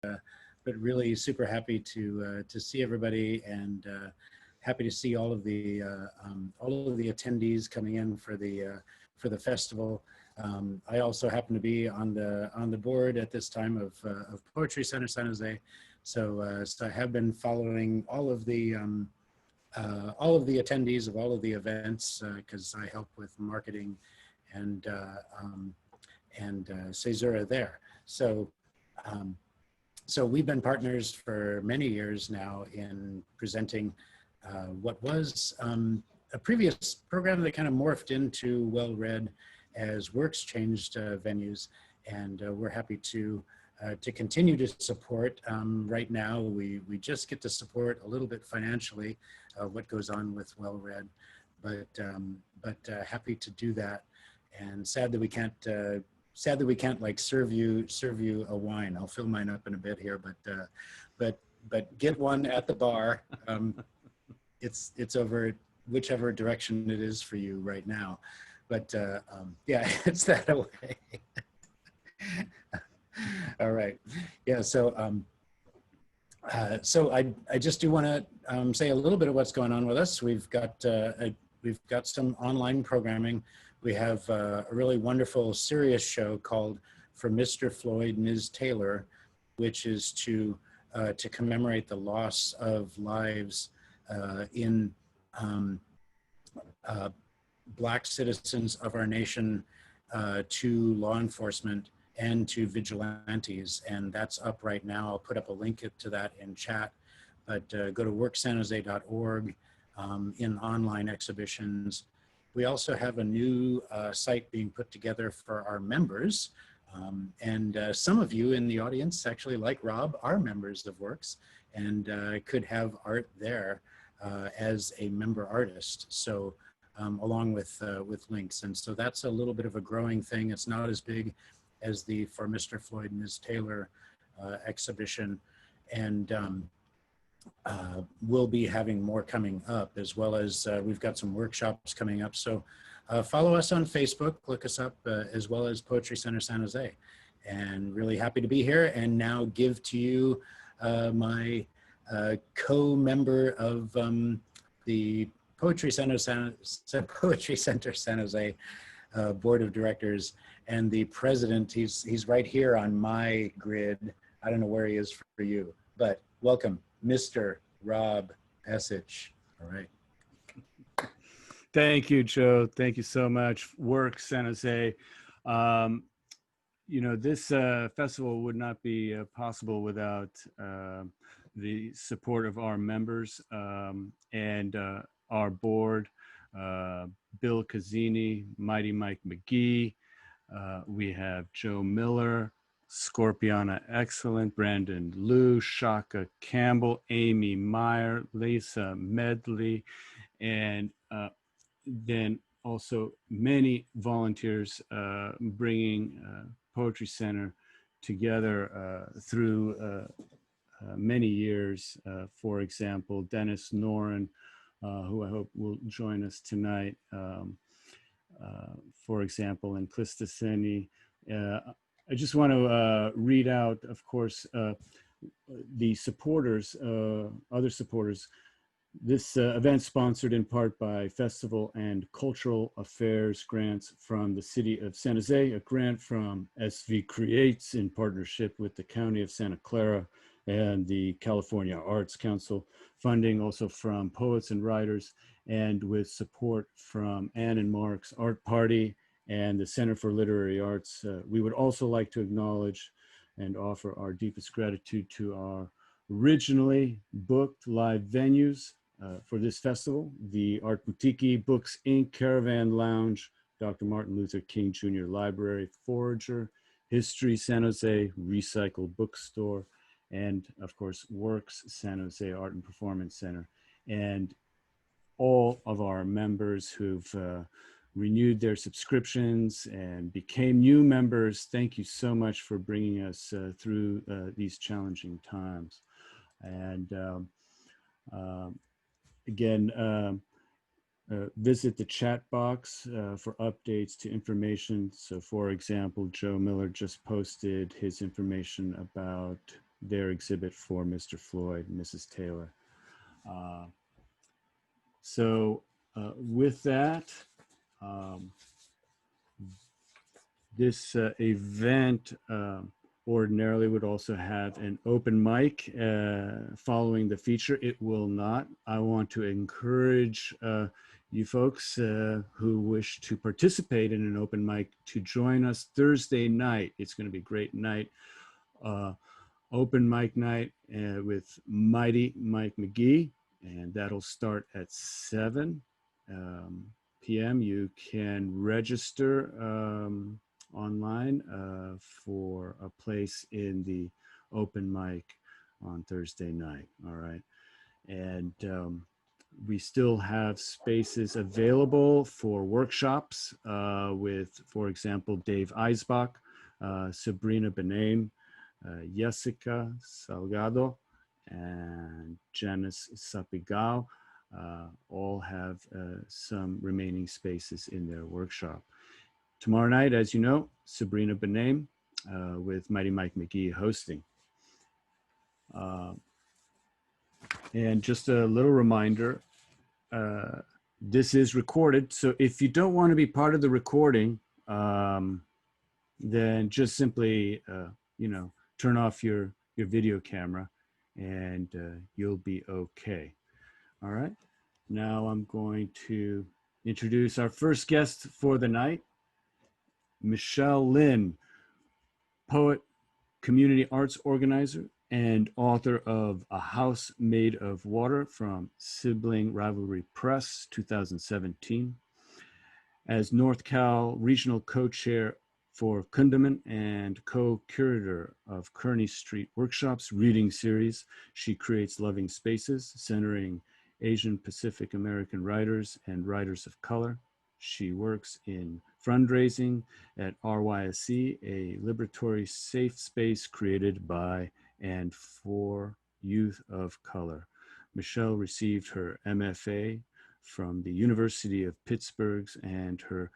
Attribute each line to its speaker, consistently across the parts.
Speaker 1: but really super happy to see everybody, and happy to see all of the attendees coming in for the festival. I also happen to be on the board at this time of Poetry Center San Jose, so I have been following all of the attendees of all of the events because I help with marketing and caesura there. So so we've been partners for many years now in presenting what was a previous program that kind of morphed into Well-Read as Works changed venues, and we're happy to continue to support. Right now, we just get to support a little bit financially what goes on with Well-Read, but happy to do that. And sad that we can't like serve you a wine. I'll fill mine up in a bit here, but get one at the bar. It's over whichever direction it is for you right now. But yeah, it's that way. All right. Yeah. So I just do want to say a little bit of what's going on with us. We've got some online programming. We have a really wonderful, serious show called For Mr. Floyd, Ms. Taylor, which is to commemorate the loss of lives in Black citizens of our nation to law enforcement and to vigilantes, and that's up right now. I'll put up a link to that in chat, but go to worksanjose.org in online exhibitions. We also have a new site being put together for our members, and some of you in the audience, actually like Rob, are members of Works and could have art there as a member artist. So along with links, and so that's a little bit of a growing thing. It's not as big as the For Mr. Floyd and Ms. Taylor exhibition, and we'll be having more coming up, as well as we've got some workshops coming up. So follow us on Facebook, look us up, as well as Poetry Center San Jose, and really happy to be here. And now give to you my co-member of the Poetry Center San Jose Board of Directors, and the president. He's right here on my grid. I don't know where he is for you, but welcome, Mr. Rob Pesich. All right.
Speaker 2: Thank you, Joe. Thank you so much. Works San Jose. You know, this festival would not be possible without the support of our members and our board, Bill Cazzini, Mighty Mike McGee. We have Joe Miller, Scorpiana Excellent, Brandon Liu, Shaka Campbell, Amy Meyer, Lisa Medley, and then also many volunteers bringing Poetry Center together through many years. For example, Dennis Noren, who I hope will join us tonight, for example, and Plisticeni. I just want to read out, of course, the supporters, other supporters. This event sponsored in part by Festival and Cultural Affairs grants from the City of San Jose, a grant from SV Creates in partnership with the County of Santa Clara and the California Arts Council, funding also from Poets and Writers, and with support from Ann and Mark's Art Party and the Center for Literary Arts. We would also like to acknowledge and offer our deepest gratitude to our originally booked live venues for this festival: the Art Boutique, Books Inc., Caravan Lounge, Dr. Martin Luther King Jr. Library, Forager, History San Jose, Recycle Bookstore, and of course, Works San Jose Art and Performance Center. And all of our members who've renewed their subscriptions and became new members, thank you so much for bringing us through these challenging times. And again, visit the chat box for updates to information. So for example, Joe Miller just posted his information about their exhibit for Mr. Floyd and Mrs. Taylor. With that, this event ordinarily would also have an open mic following the feature. It will not. I want to encourage you folks who wish to participate in an open mic to join us Thursday night. It's going to be a great night. Open mic night with Mighty Mike McGee, and that'll start at 7 p.m. You can register online for a place in the open mic on Thursday night. All right. And we still have spaces available for workshops with, for example, Dave Eisbach, Sabrina Benaim, Jessica Salgado, and Janice Sapigao. All have some remaining spaces in their workshop. Tomorrow night, as you know, Sabrina Benaim with Mighty Mike McGee hosting. And just a little reminder, this is recorded. So if you don't want to be part of the recording, then just simply, turn off your video camera and you'll be okay. All right. Now I'm going to introduce our first guest for the night, Michelle Lin, poet, community arts organizer, and author of A House Made of Water from Sibling Rivalry Press, 2017. As NorCal Regional Co-Chair for Kundiman and co-curator of Kearny Street Workshop's reading series, she creates loving spaces centering Asian Pacific American writers and writers of color. She works in fundraising at RYSE, a liberatory safe space created by and for youth of color. Michelle received her MFA from the University of Pittsburgh's and her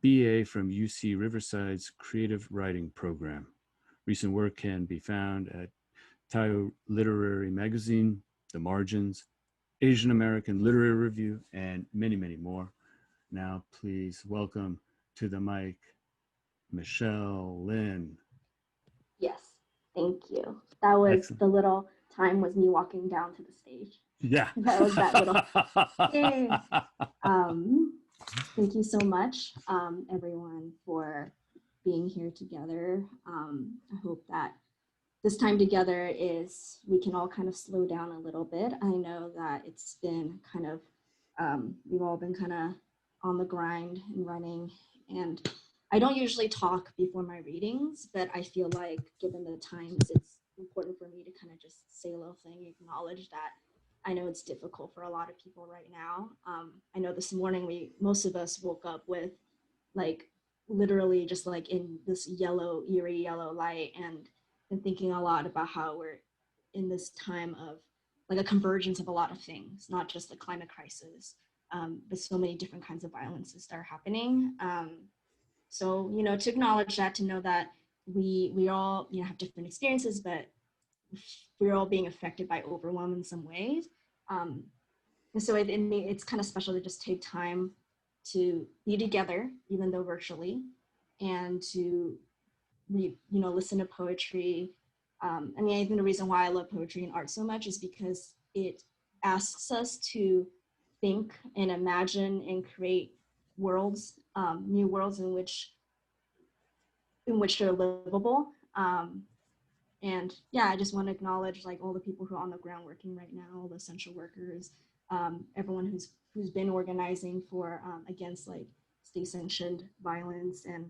Speaker 2: BA from UC Riverside's creative writing program. Recent work can be found at Tayo Literary Magazine, The Margins, Asian American Literary Review, and many, many more. Now, please welcome to the mic, Michelle Lin.
Speaker 3: Yes, thank you. That was
Speaker 2: Excellent.
Speaker 3: The little time was me walking down to the stage.
Speaker 2: Yeah.
Speaker 3: That was that little. Yay. Thank you so much, everyone, for being here together. I hope that this time together we can all kind of slow down a little bit. I know that it's been kind of, we've all been kind of on the grind and running, and I don't usually talk before my readings, but I feel like given the times, it's important for me to kind of just say a little thing, acknowledge that I know it's difficult for a lot of people right now. I know this morning, most of us woke up with like literally just like in this yellow, eerie yellow light, and thinking a lot about how we're in this time of like a convergence of a lot of things, not just the climate crisis, but so many different kinds of violences that are happening. So, to acknowledge that, to know that we all, have different experiences, but we're all being affected by overwhelm in some ways. And so it's kind of special to just take time to be together, even though virtually, and to listen to poetry. I think the reason why I love poetry and art so much is because it asks us to think and imagine and create worlds, new worlds in which they're livable. And yeah, I just want to acknowledge like all the people who are on the ground working right now, all the essential workers, everyone who's been organizing for against like state-sanctioned violence and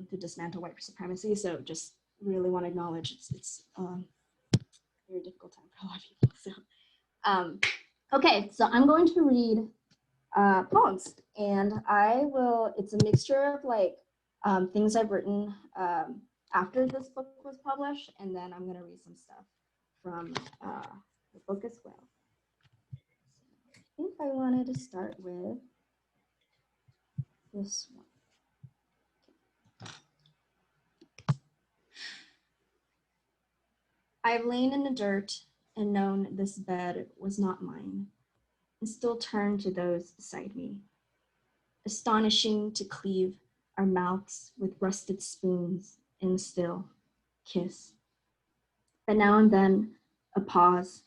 Speaker 3: to dismantle white supremacy. So just really want to acknowledge it's a very difficult time for a lot of people. So okay, so I'm going to read poems, and it's a mixture of like things I've written after this book was published, and then I'm going to read some stuff from the book as well. I think I wanted to start with this one. I've lain in the dirt and known this bed was not mine, and still turn to those beside me. Astonishing to cleave our mouths with rusted spoons and still kiss. But now and then, a pause,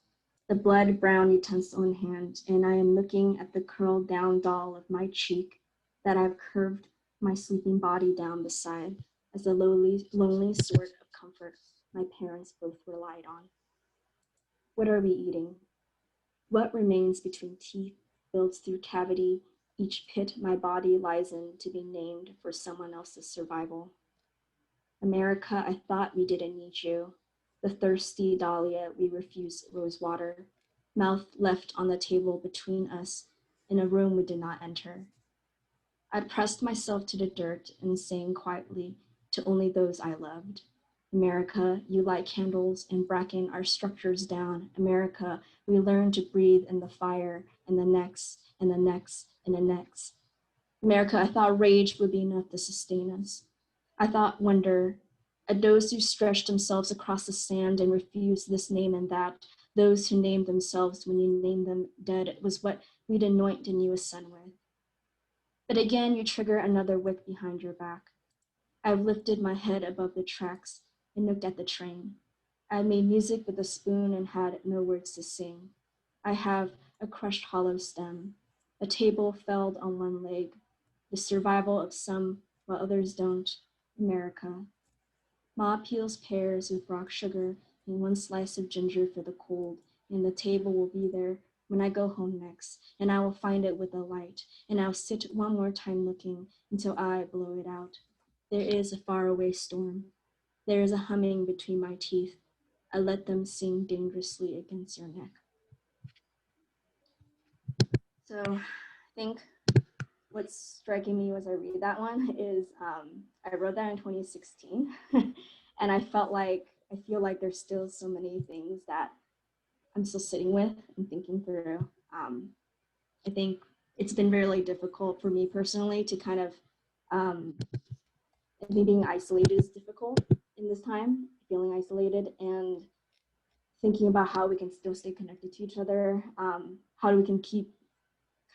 Speaker 3: the blood brown utensil in hand, and I am looking at the curled down doll of my cheek that I've curved my sleeping body down beside as a lonely sort of comfort my parents both relied on. What are we eating? What remains between teeth builds through cavity, each pit my body lies in to be named for someone else's survival. America, I thought we didn't need you. The thirsty dahlia, we refuse rose water, mouth left on the table between us in a room we did not enter. I'd pressed myself to the dirt and sang quietly to only those I loved. America, you light candles and bracken our structures down. America, we learn to breathe in the fire and the next and the next and the next. America, I thought rage would be enough to sustain us. I thought wonder, those who stretched themselves across the sand and refused this name and that, those who named themselves when you named them dead, was what we'd anoint the newest sun with. But again, you trigger another wick behind your back. I've lifted my head above the tracks and looked at the train. I made music with a spoon and had no words to sing. I have a crushed hollow stem, a table felled on one leg, the survival of some while others don't. America. Ma peels pears with rock sugar and one slice of ginger for the cold, and the table will be there when I go home next, and I will find it with a light, and I'll sit one more time looking until I blow it out. There is a faraway storm. There is a humming between my teeth. I let them sing dangerously against your neck. So I think what's striking me as I read that one is I wrote that in 2016 and I feel like there's still so many things that I'm still sitting with and thinking through. I think it's been really difficult for me personally to kind of, I think being isolated is difficult in this time, feeling isolated and thinking about how we can still stay connected to each other, how we can keep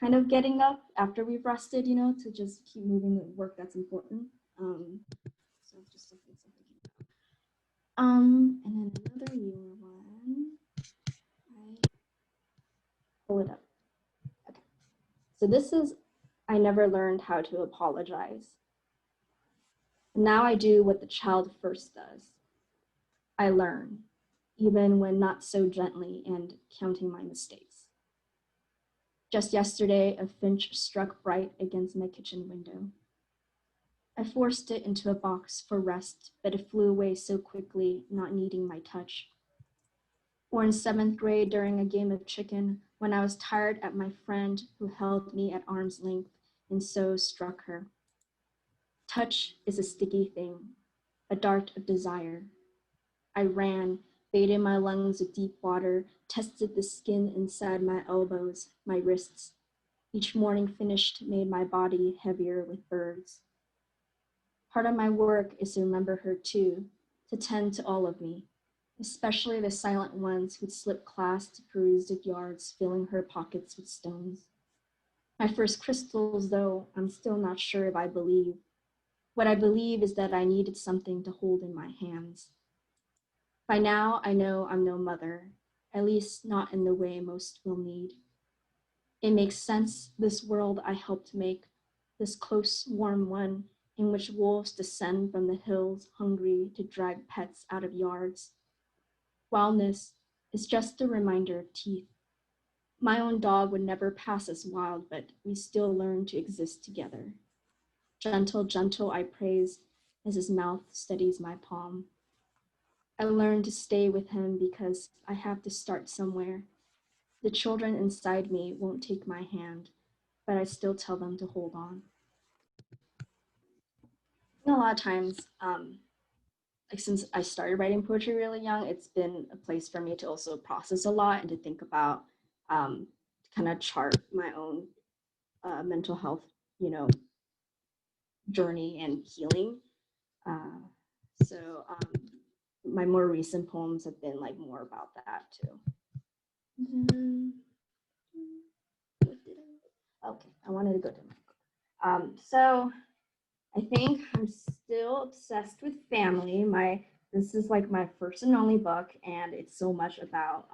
Speaker 3: kind of getting up after we've rested, you know, to just keep moving the work that's important. So just something. And then another newer one. Pull it up. Okay. So this is, I never learned how to apologize. Now I do what the child first does. I learn, even when not so gently and counting my mistakes. Just yesterday, a finch struck bright against my kitchen window. I forced it into a box for rest, but it flew away so quickly, not needing my touch. Or in 7th grade during a game of chicken, when I was tired at my friend who held me at arm's length and so struck her. Touch is a sticky thing, a dart of desire. I ran, bathed my lungs with deep water, tested the skin inside my elbows, my wrists. Each morning finished made my body heavier with birds. Part of my work is to remember her too, to tend to all of me, especially the silent ones who'd slip class to peruse the yards, filling her pockets with stones. My first crystals, though, I'm still not sure if I believe. What I believe is that I needed something to hold in my hands. By now, I know I'm no mother, at least not in the way most will need. It makes sense, this world I helped make, this close, warm one in which wolves descend from the hills hungry to drag pets out of yards. Wildness is just a reminder of teeth. My own dog would never pass as wild, but we still learn to exist together. Gentle, gentle, I praise as his mouth steadies my palm. I learned to stay with him because I have to start somewhere. The children inside me won't take my hand, but I still tell them to hold on. And a lot of times, like since I started writing poetry really young, it's been a place for me to also process a lot and to think about, to kind of chart my own mental health, you know, journey and healing. So my more recent poems have been like more about that too. Okay, I wanted to go to my book. So I think I'm still obsessed with family. This is like my first and only book, and it's so much about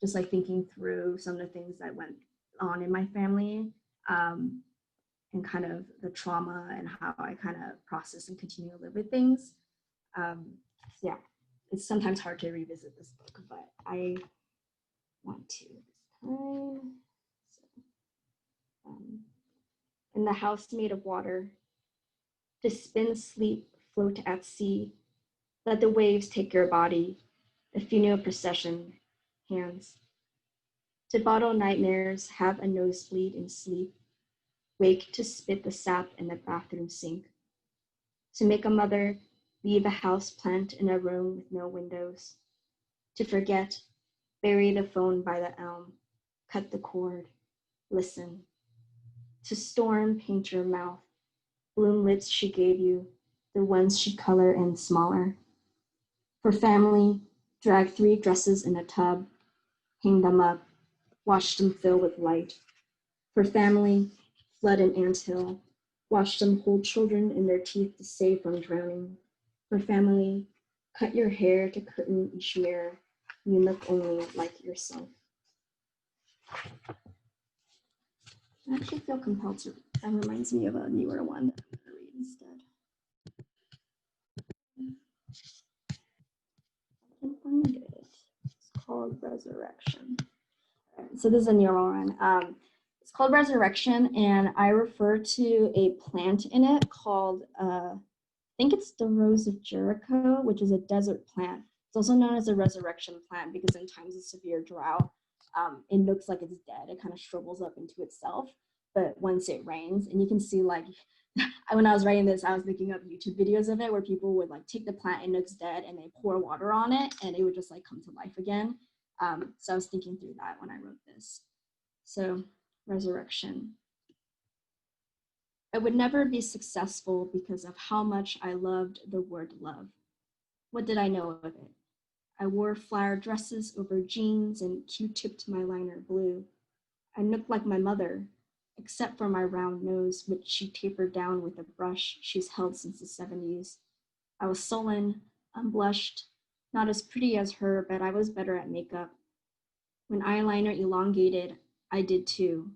Speaker 3: just like thinking through some of the things that went on in my family, and kind of the trauma and how I kind of process and continue to live with things. So yeah, it's sometimes hard to revisit this book, but I want to this time. So, in the house made of water, to spin, sleep, float at sea, let the waves take your body, a funeral procession, hands. To bottle nightmares, have a nosebleed in sleep, wake to spit the sap in the bathroom sink. To make a mother, leave a house plant in a room with no windows. To forget, bury the phone by the elm, cut the cord, listen. To storm, paint your mouth, bloom lips she gave you, the ones she'd color in smaller. For family, drag 3 dresses in a tub, hang them up, watch them fill with light. For family, flood an anthill, watch them hold children in their teeth to save from drowning. For family, cut your hair to curtain each mirror, you look only like yourself. I actually feel compelled to read. That reminds me of a newer one that I'm gonna read instead. I can find it. It's called Resurrection. So this is a newer one. It's called Resurrection, and I refer to a plant in it called, I think it's the Rose of Jericho, which is a desert plant. It's also known as a resurrection plant because in times of severe drought, it looks like it's dead. It kind of shrivels up into itself. But once it rains, and you can see like, when I was writing this, I was looking up YouTube videos of it where people would like take the plant, it looks dead, and they pour water on it, and it would just like come to life again. So I was thinking through that when I wrote this. So, resurrection. I would never be successful because of how much I loved the word love. What did I know of it? I wore flower dresses over jeans and Q-tipped my liner blue. I looked like my mother, except for my round nose, which she tapered down with a brush she's held since the 70s. I was sullen, unblushed, not as pretty as her, but I was better at makeup. When eyeliner elongated, I did too.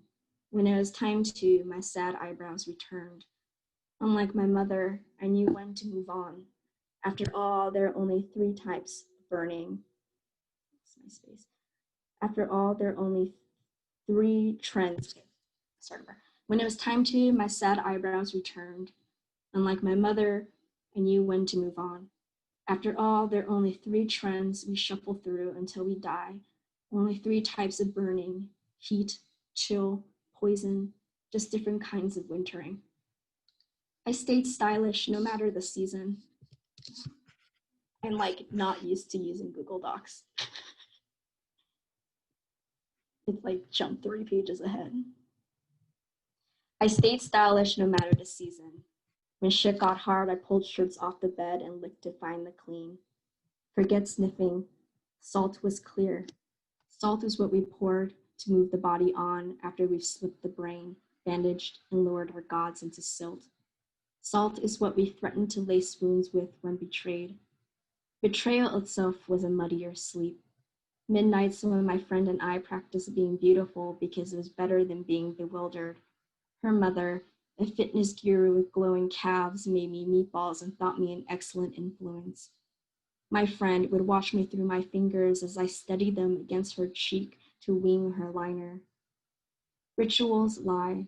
Speaker 3: When it was time to, my sad eyebrows returned. Unlike my mother, I knew when to move on. After all, there are only 3 types of burning. That's my space. After all, there are only 3 trends. Start over. When it was time to, my sad eyebrows returned. Unlike my mother, I knew when to move on. After all, there are only 3 trends we shuffle through until we die. Only 3 types of burning: heat, chill, poison, just different kinds of wintering. I stayed stylish no matter the season. I'm like not used to using Google Docs. It's like jumped 3 pages ahead. I stayed stylish no matter the season. When shit got hard, I pulled shirts off the bed and licked to find the clean. Forget sniffing. Salt was clear. Salt is what we poured to move the body on after we've slipped the brain, bandaged, and lured our gods into silt. Salt is what we threatened to lace wounds with when betrayed. Betrayal itself was a muddier sleep. Midnights when my friend and I practiced being beautiful because it was better than being bewildered. Her mother, a fitness guru with glowing calves, made me meatballs and thought me an excellent influence. My friend would watch me through my fingers as I steadied them against her cheek to wing her liner. Rituals lie.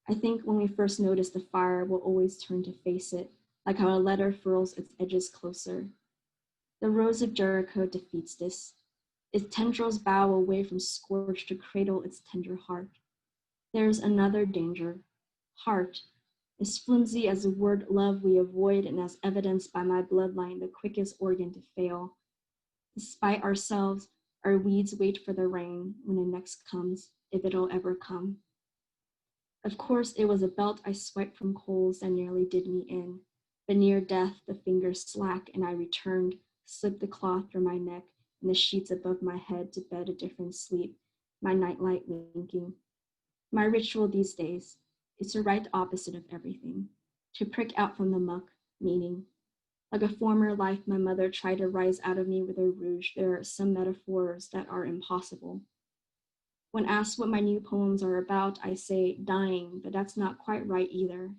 Speaker 3: I think when we first notice the fire, we'll always turn to face it, like how a letter furls its edges closer. The Rose of Jericho defeats this. Its tendrils bow away from scorch to cradle its tender heart. There's another danger. Heart, as flimsy as the word love we avoid and as evidenced by my bloodline, the quickest organ to fail. Despite ourselves, our weeds wait for the rain when it next comes, if it'll ever come. Of course, it was a belt I swiped from coals that nearly did me in. But near death, the fingers slack, and I returned, slipped the cloth from my neck and the sheets above my head to bed a different sleep, my nightlight winking. My ritual these days is to write the opposite of everything, to prick out from the muck, meaning. Like a former life, my mother tried to rise out of me with her rouge. There are some metaphors that are impossible. When asked what my new poems are about, I say dying, but that's not quite right either.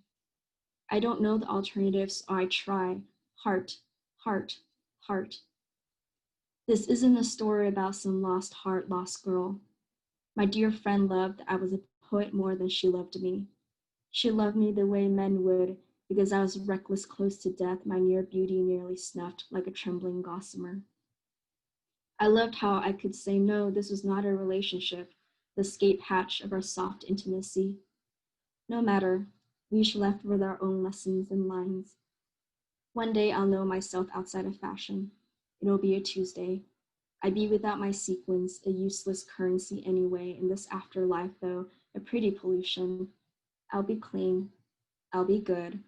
Speaker 3: I don't know the alternatives, so I try. Heart, heart, heart. This isn't a story about some lost heart, lost girl. My dear friend loved I was a poet more than she loved me. She loved me the way men would, because I was reckless close to death, my near beauty nearly snuffed like a trembling gossamer. I loved how I could say, no, this was not a relationship, the escape hatch of our soft intimacy. No matter, we each left with our own lessons and lines. One day I'll know myself outside of fashion. It'll be a Tuesday. I'd be without my sequins, a useless currency anyway, in this afterlife though, a pretty pollution. I'll be clean, I'll be good.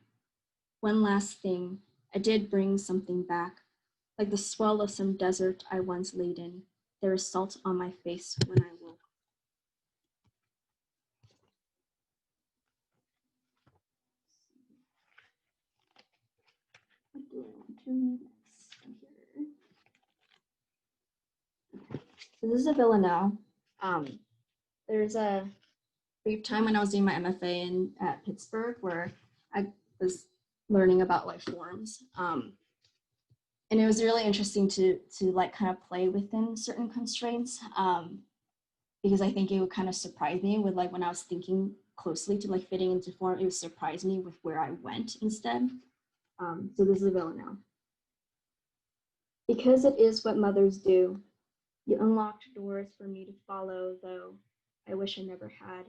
Speaker 3: One last thing, I did bring something back, like the swell of some desert I once laid in. There is salt on my face when I woke. What do I want to read next here? Okay. So this is a Villanelle. There's a brief time when I was doing my MFA at Pittsburgh where I was learning about like forms. And it was really interesting to like kind of play within certain constraints because I think it would kind of surprise me with like when I was thinking closely to like fitting into form, it would surprise me with where I went instead. So this is a Villanelle. Because it is what mothers do, you unlocked doors for me to follow, though I wish I never had.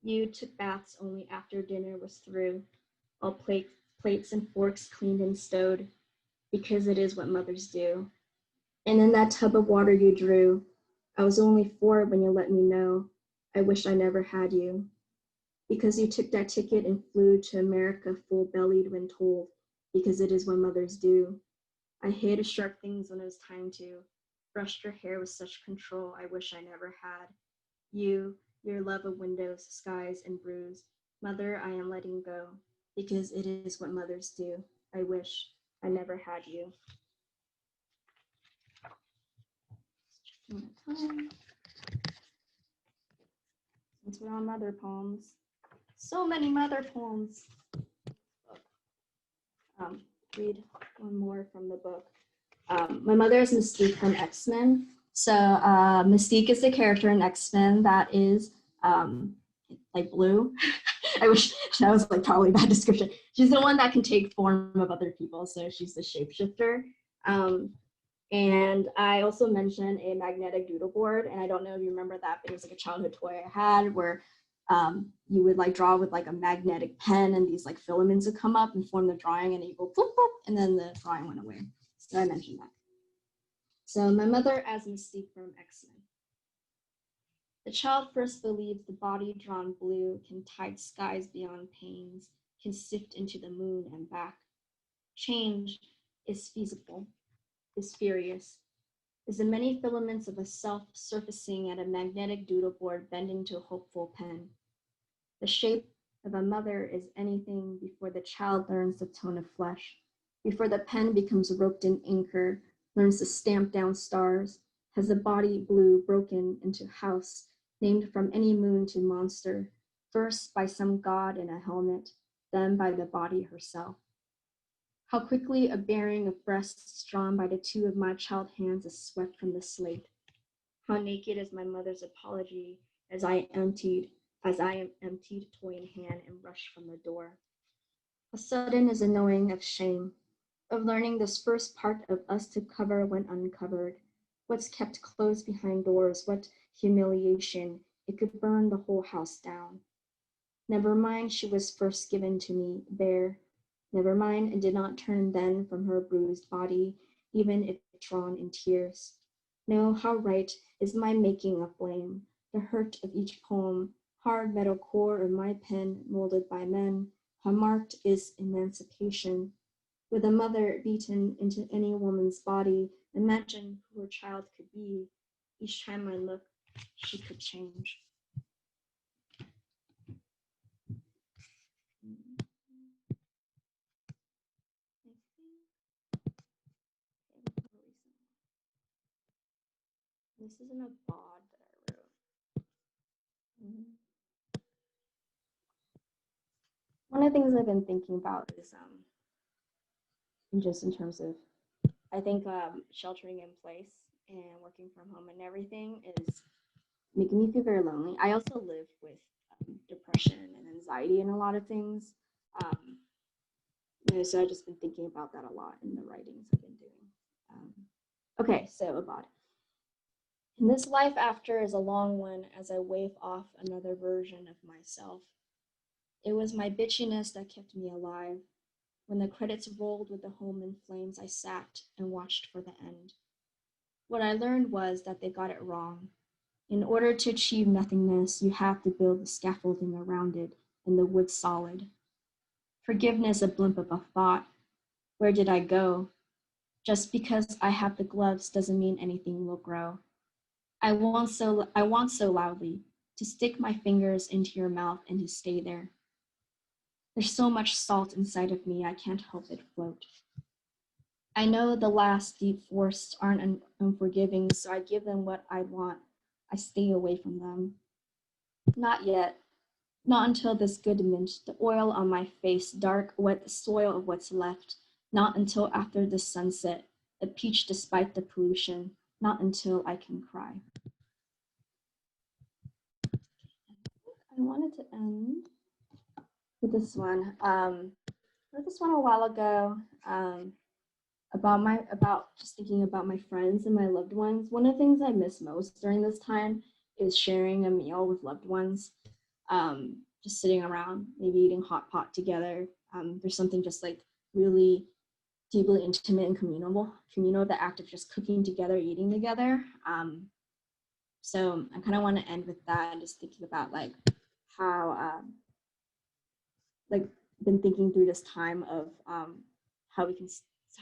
Speaker 3: You took baths only after dinner was through, all plates and forks cleaned and stowed, because it is what mothers do. And in that tub of water you drew, I was only 4 when you let me know, I wish I never had you. Because you took that ticket and flew to America full-bellied when told, because it is what mothers do. I hid sharp things when it was time to, brushed your hair with such control I wish I never had. You, your love of windows, skies, and brews. Mother, I am letting go, because it is what mothers do. I wish I never had you. Since we're on mother poems, so many mother poems. Read one more from the book. My mother is Mystique from X-Men. So Mystique is the character in X-Men that is like blue. I wish that was like probably a bad description. She's the one that can take form of other people. So she's the shapeshifter. And I also mentioned a magnetic doodle board. And I don't know if you remember that, but it was like a childhood toy I had where you would like draw with like a magnetic pen and these like filaments would come up and form the drawing and then you go boop, boop, and then the drawing went away. So I mentioned that. So my mother as Mystique from X-Men. The child first believes the body drawn blue can tide skies beyond pains, can sift into the moon and back. Change is feasible, is furious, is the many filaments of a self surfacing at a magnetic doodle board bending to a hopeful pen. The shape of a mother is anything before the child learns the tone of flesh, before the pen becomes roped in anchor, learns to stamp down stars, has the body blue broken into house, named from any moon to monster, first by some god in a helmet, then by the body herself. How quickly a bearing of breasts drawn by the 2 of my child hands is swept from the slate. How naked is my mother's apology as I am emptied toy in hand and rushed from the door. How sudden is a knowing of shame, of learning this first part of us to cover when uncovered, what's kept closed behind doors, what humiliation, it could burn the whole house down. Never mind, she was first given to me, bare. Never mind, and did not turn then from her bruised body, even if drawn in tears. No, how right is my making of blame, the hurt of each poem, hard metal core of my pen molded by men, how marked is emancipation, With a mother beaten into any woman's body, imagine who her child could be. Each time I look, she could change. This isn't a bod that I wrote. One of the things I've been thinking about is just in terms of, I think sheltering in place and working from home and everything is making me feel very lonely. I also live with depression and anxiety and a lot of things. So I've just been thinking about that a lot in the writings I've been doing. Okay, so about it. And this life after is a long one as I wave off another version of myself. It was my bitchiness that kept me alive. When the credits rolled with the home in flames, I sat and watched for the end. What I learned was that they got it wrong. In order to achieve nothingness, you have to build the scaffolding around it and the wood solid. Forgiveness a blimp of a thought. Where did I go? Just because I have the gloves doesn't mean anything will grow. I want so loudly to stick my fingers into your mouth and to stay there. There's so much salt inside of me, I can't help it float. I know the last deep forests aren't unforgiving, so I give them what I want. I stay away from them. Not yet. Not until this good mint, the oil on my face, dark, wet soil of what's left. Not until after the sunset, the peach despite the pollution. Not until I can cry. I wanted to end with this one. I wrote this one a while ago about just thinking about my friends and my loved ones. One of the things I miss most during this time is sharing a meal with loved ones. Just sitting around, maybe eating hot pot together. There's something just like really deeply intimate and communal, the act of just cooking together, eating together. So I kind of want to end with that and just thinking about like how like been thinking through this time of how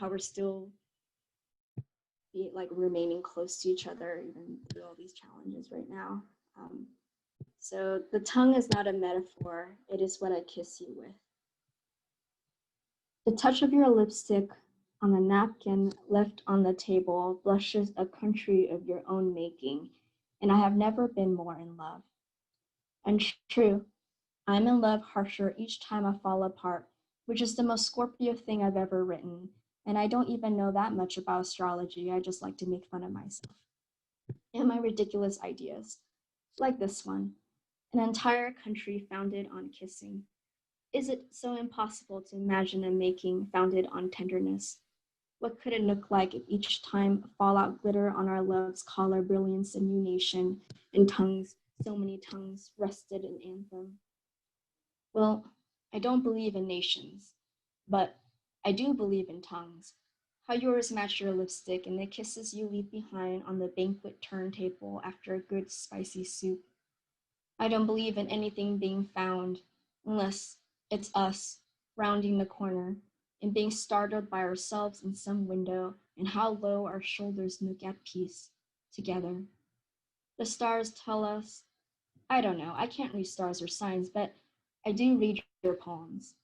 Speaker 3: we're still be like remaining close to each other even through all these challenges right now. So the tongue is not a metaphor, it is what I kiss you with. The touch of your lipstick on the napkin left on the table blushes a country of your own making, and I have never been more in love. And true, I'm in love harsher each time I fall apart, which is the most Scorpio thing I've ever written. And I don't even know that much about astrology. I just like to make fun of myself and my ridiculous ideas, like this one, an entire country founded on kissing. Is it so impossible to imagine a making founded on tenderness? What could it look like if each time fallout glitter on our love's collar, brilliance, a new nation, and tongues, so many tongues, rested in anthem? Well, I don't believe in nations, but I do believe in tongues. How yours match your lipstick and the kisses you leave behind on the banquet turntable after a good spicy soup. I don't believe in anything being found unless it's us rounding the corner and being startled by ourselves in some window and how low our shoulders look at peace together. The stars tell us, I don't know, I can't read stars or signs, but I do read your poems.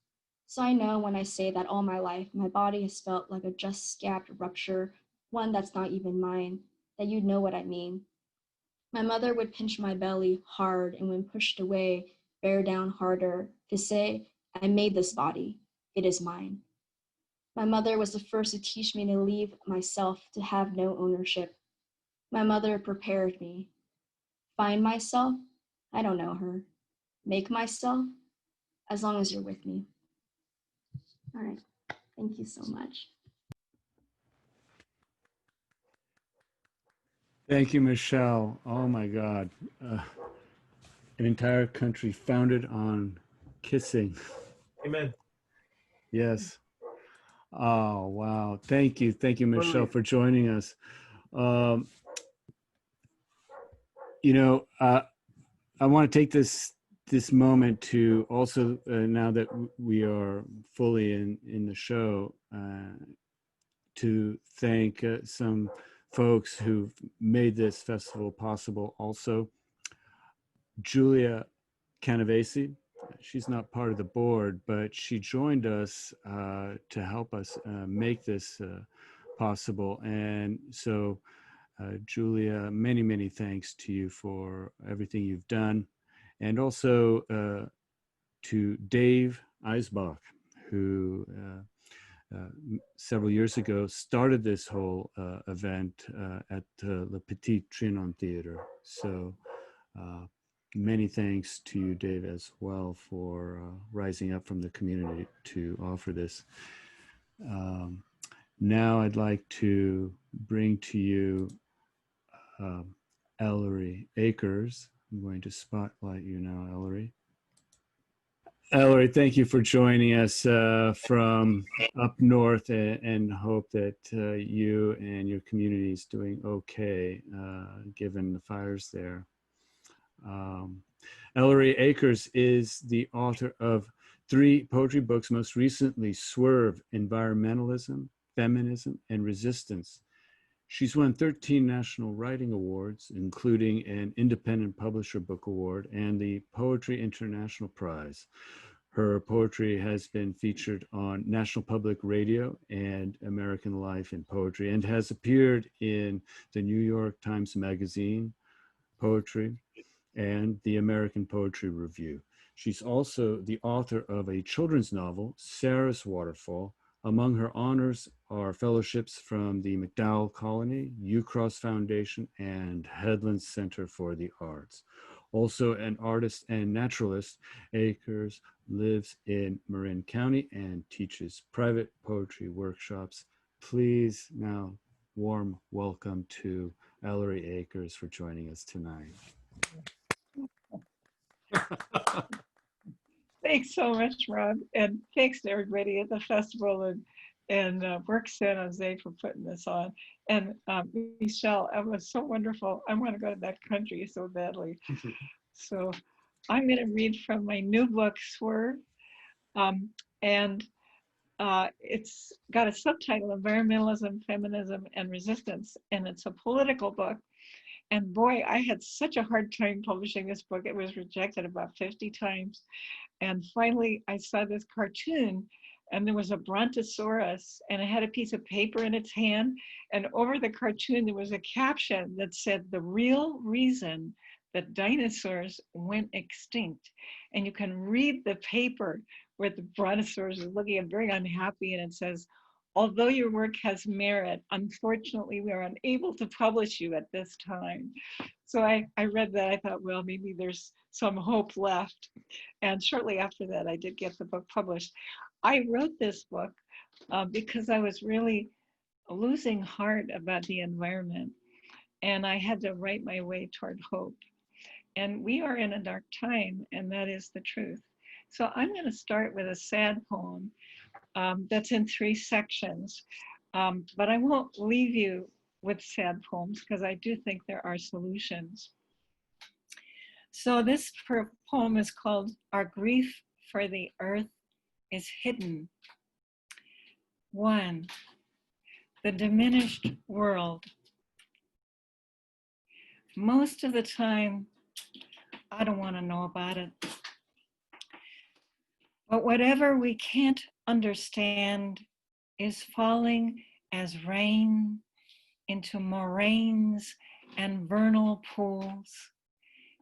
Speaker 3: So I know when I say that all my life, my body has felt like a just scabbed rupture, one that's not even mine, that you'd know what I mean. My mother would pinch my belly hard and when pushed away, bear down harder to say, I made this body, it is mine. My mother was the first to teach me to leave myself, to have no ownership. My mother prepared me. Find myself? I don't know her. Make myself? As long as you're with me. All right, thank you so much.
Speaker 2: Thank you, Michelle. Oh my God. An entire country founded on kissing.
Speaker 4: Amen.
Speaker 2: Yes. Oh, wow. Thank you. Thank you, Michelle, for joining us. You know, I want to take this moment to also, now that we are fully in the show, to thank some folks who've made this festival possible also. Julia Canavesi, she's not part of the board, but she joined us to help us make this possible. And so, Julia, many, many thanks to you for everything you've done. And also to Dave Eisbach, who several years ago started this whole event at Le Petit Trianon Theater. So many thanks to you, Dave, as well, for rising up from the community to offer this. Now I'd like to bring to you Ellery Akers. I'm going to spotlight you now, Ellery. Ellery, thank you for joining us from up north, and hope that you and your community is doing okay, given the fires there. Ellery Akers is the author of 3 poetry books, most recently Swerve, Environmentalism, Feminism, and Resistance. She's won 13 National Writing Awards, including an Independent Publisher Book Award and the Poetry International Prize. Her poetry has been featured on National Public Radio and American Life in Poetry, and has appeared in the New York Times Magazine, Poetry, and the American Poetry Review. She's also the author of a children's novel, Sarah's Waterfall. Among her honors are fellowships from the MacDowell Colony, Ucross Foundation, and Headlands Center for the Arts. Also an artist and naturalist, Akers lives in Marin County and teaches private poetry workshops. Please now, warm welcome to Ellery Akers for joining us tonight.
Speaker 4: Thanks so much, Rob, and thanks to everybody at the festival and Work San Jose for putting this on. And Michelle, it was so wonderful. I want to go to that country so badly. So I'm going to read from my new book, Swerve, and it's got a subtitle, Environmentalism, Feminism, and Resistance, and it's a political book. And boy, I had such a hard time publishing this book. It was rejected about 50 times. And finally, I saw this cartoon, and there was a brontosaurus, and it had a piece of paper in its hand. And over the cartoon, there was a caption that said, "The real reason that dinosaurs went extinct." And you can read the paper where the brontosaurus is looking at very unhappy, and it says, "Although your work has merit, unfortunately, we are unable to publish you at this time." So I read that. I thought, well, maybe there's some hope left. And shortly after that, I did get the book published. I wrote this book because I was really losing heart about the environment, and I had to write my way toward hope. And we are in a dark time, and that is the truth. So I'm going to start with a sad poem that's in 3 sections, but I won't leave you with sad poems because I do think there are solutions. So this poem is called "Our Grief for the Earth is Hidden." 1, the diminished world. Most of the time, I don't want to know about it. But whatever we can't understand is falling as rain into moraines and vernal pools,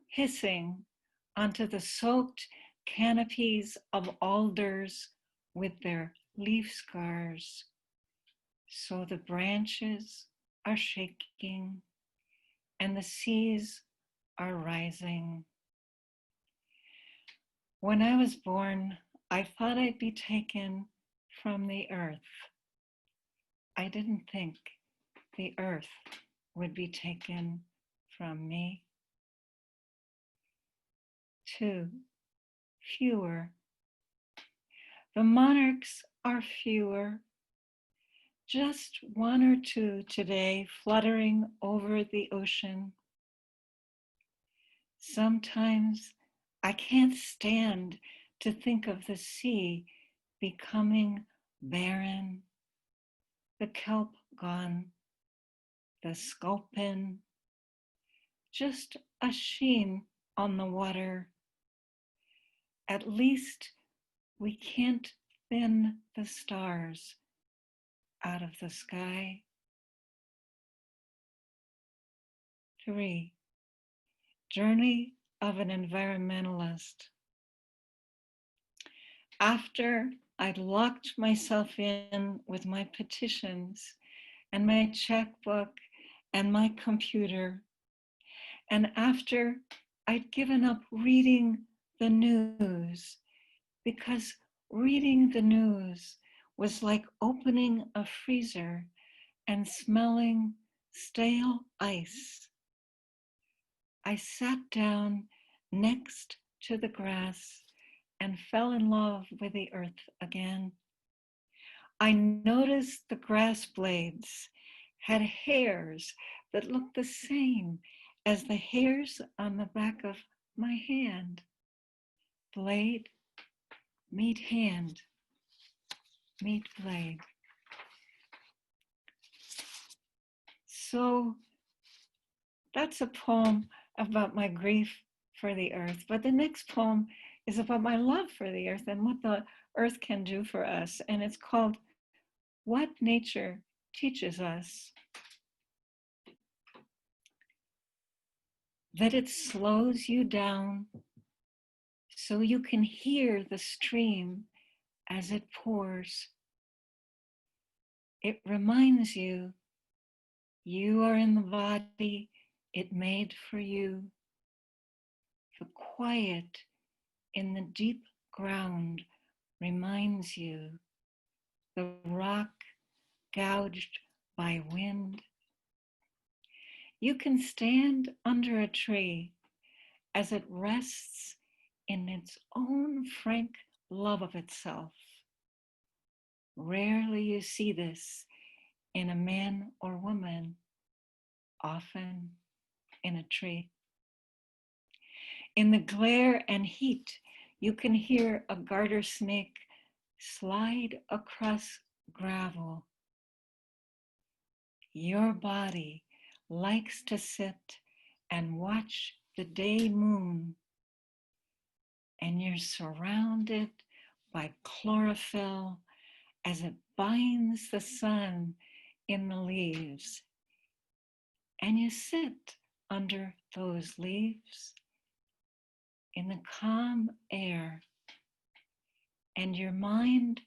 Speaker 4: hissing onto the soaked canopies of alders with their leaf scars. So the branches are shaking and the seas are rising. When I was born, I thought I'd be taken from the earth. I didn't think the earth would be taken from me. 2, fewer. The monarchs are fewer. Just 1 or 2 today fluttering over the ocean. Sometimes I can't stand to think of the sea becoming barren the kelp gone, the sculpin, just a sheen on the water. At least we can't thin the stars out of the sky. 3, Journey of an Environmentalist. After I'd locked myself in with my petitions and my checkbook and my computer, and after I'd given up reading the news, because reading the news was like opening a freezer and smelling stale ice, I sat down next to the grass and fell in love with the earth again. I noticed the grass blades had hairs that looked the same as the hairs on the back of my hand. Blade, meet hand, meet blade. So that's a poem about my grief for the earth. But the next poem is about my love for the earth and what the earth can do for us. And it's called What Nature Teaches Us. That it slows you down so you can hear the stream as it pours. It reminds you you are in the body it made for you. The quiet in the deep ground reminds you the rock gouged by wind. You can stand under a tree as it rests in its own frank love of itself. Rarely you see this in a man or woman, often in a tree. In the glare and heat, you can hear a garter snake slide across gravel. Your body likes to sit and watch the day moon, and you're surrounded by chlorophyll as it binds the sun in the leaves. And you sit under those leaves in the calm air, and your mind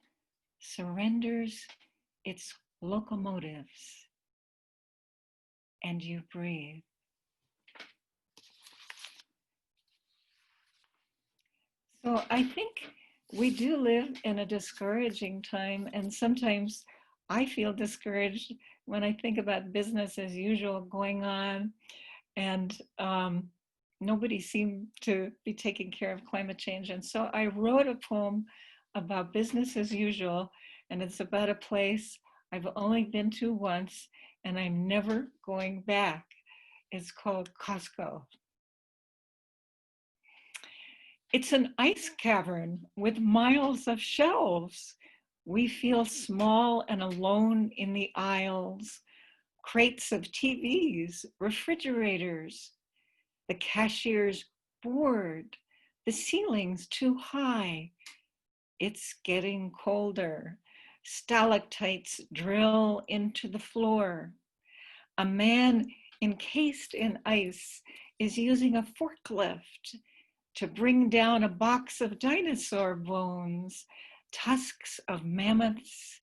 Speaker 4: surrenders its locomotives, and you breathe. So I think we do live in a discouraging time, and sometimes I feel discouraged when I think about business as usual going on, and nobody seemed to be taking care of climate change. And so I wrote a poem about business as usual, and it's about a place I've only been to once, and I'm never going back. It's called Costco. It's an ice cavern with miles of shelves. We feel small and alone in the aisles, crates of TVs, refrigerators, the cashier's bored, the ceiling's too high. It's getting colder. Stalactites drill into the floor. A man encased in ice is using a forklift to bring down a box of dinosaur bones, tusks of mammoths,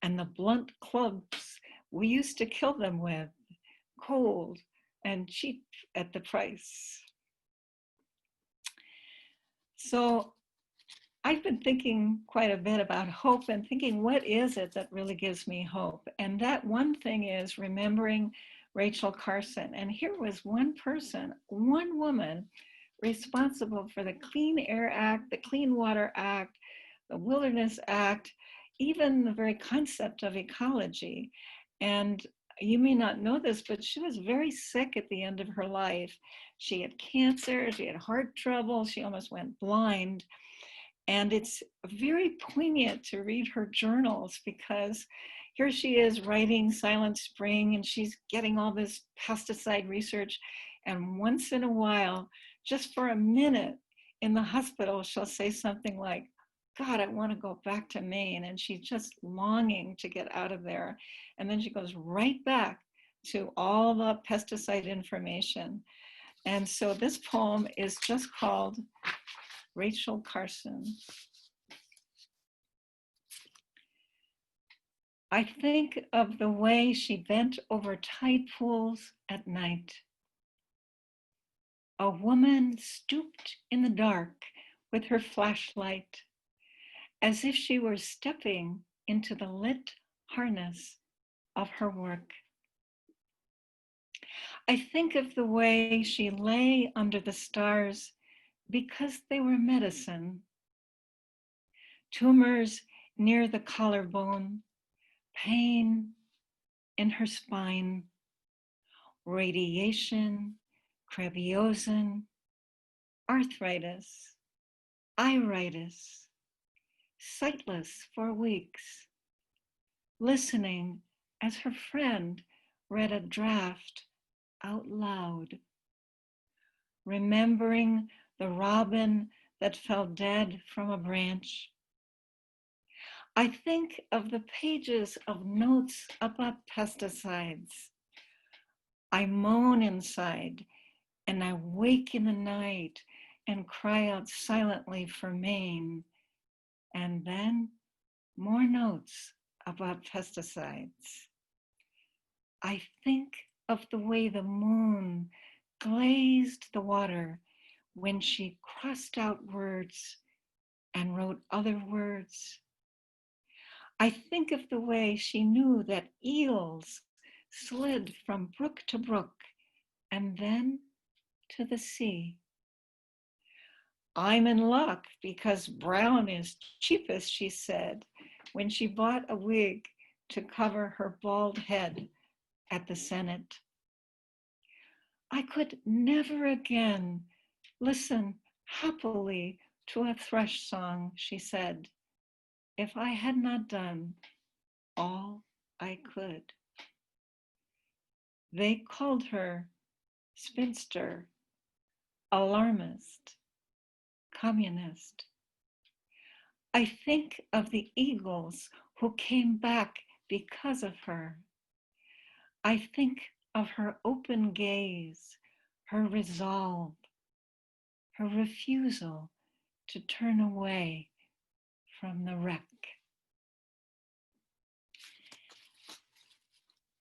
Speaker 4: and the blunt clubs we used to kill them with, cold and cheap at the price. So I've been thinking quite a bit about hope and thinking, what is it that really gives me hope? And that one thing is remembering Rachel Carson. And here was one person, one woman, responsible for the Clean Air Act, the Clean Water Act, the Wilderness Act, even the very concept of ecology. And you may not know this, but she was very sick at the end of her life. She had cancer, she had heart trouble, she almost went blind. And it's very poignant to read her journals because here she is writing Silent Spring, and she's getting all this pesticide research. And once in a while, just for a minute in the hospital, she'll say something like, God, I want to go back to Maine. And she's just longing to get out of there. And then she goes right back to all the pesticide information. And so this poem is just called Rachel Carson. I think of the way she bent over tide pools at night. A woman stooped in the dark with her flashlight, as if she were stepping into the lit harness of her work. I think of the way she lay under the stars because they were medicine. Tumors near the collarbone, pain in her spine, radiation, creviosin, arthritis, iritis, sightless for weeks, listening as her friend read a draft out loud, remembering the robin that fell dead from a branch. I think of the pages of notes about pesticides. I moan inside and I wake in the night and cry out silently for Maine. And then more notes about pesticides. I think of the way the moon glazed the water when she crossed out words and wrote other words. I think of the way she knew that eels slid from brook to brook and then to the sea. I'm in luck because brown is cheapest, she said, when she bought a wig to cover her bald head at the Senate. I could never again listen happily to a thrush song, she said, if I had not done all I could. They called her spinster, alarmist, communist. I think of the eagles who came back because of her. I think of her open gaze, her resolve, her refusal to turn away from the wreck.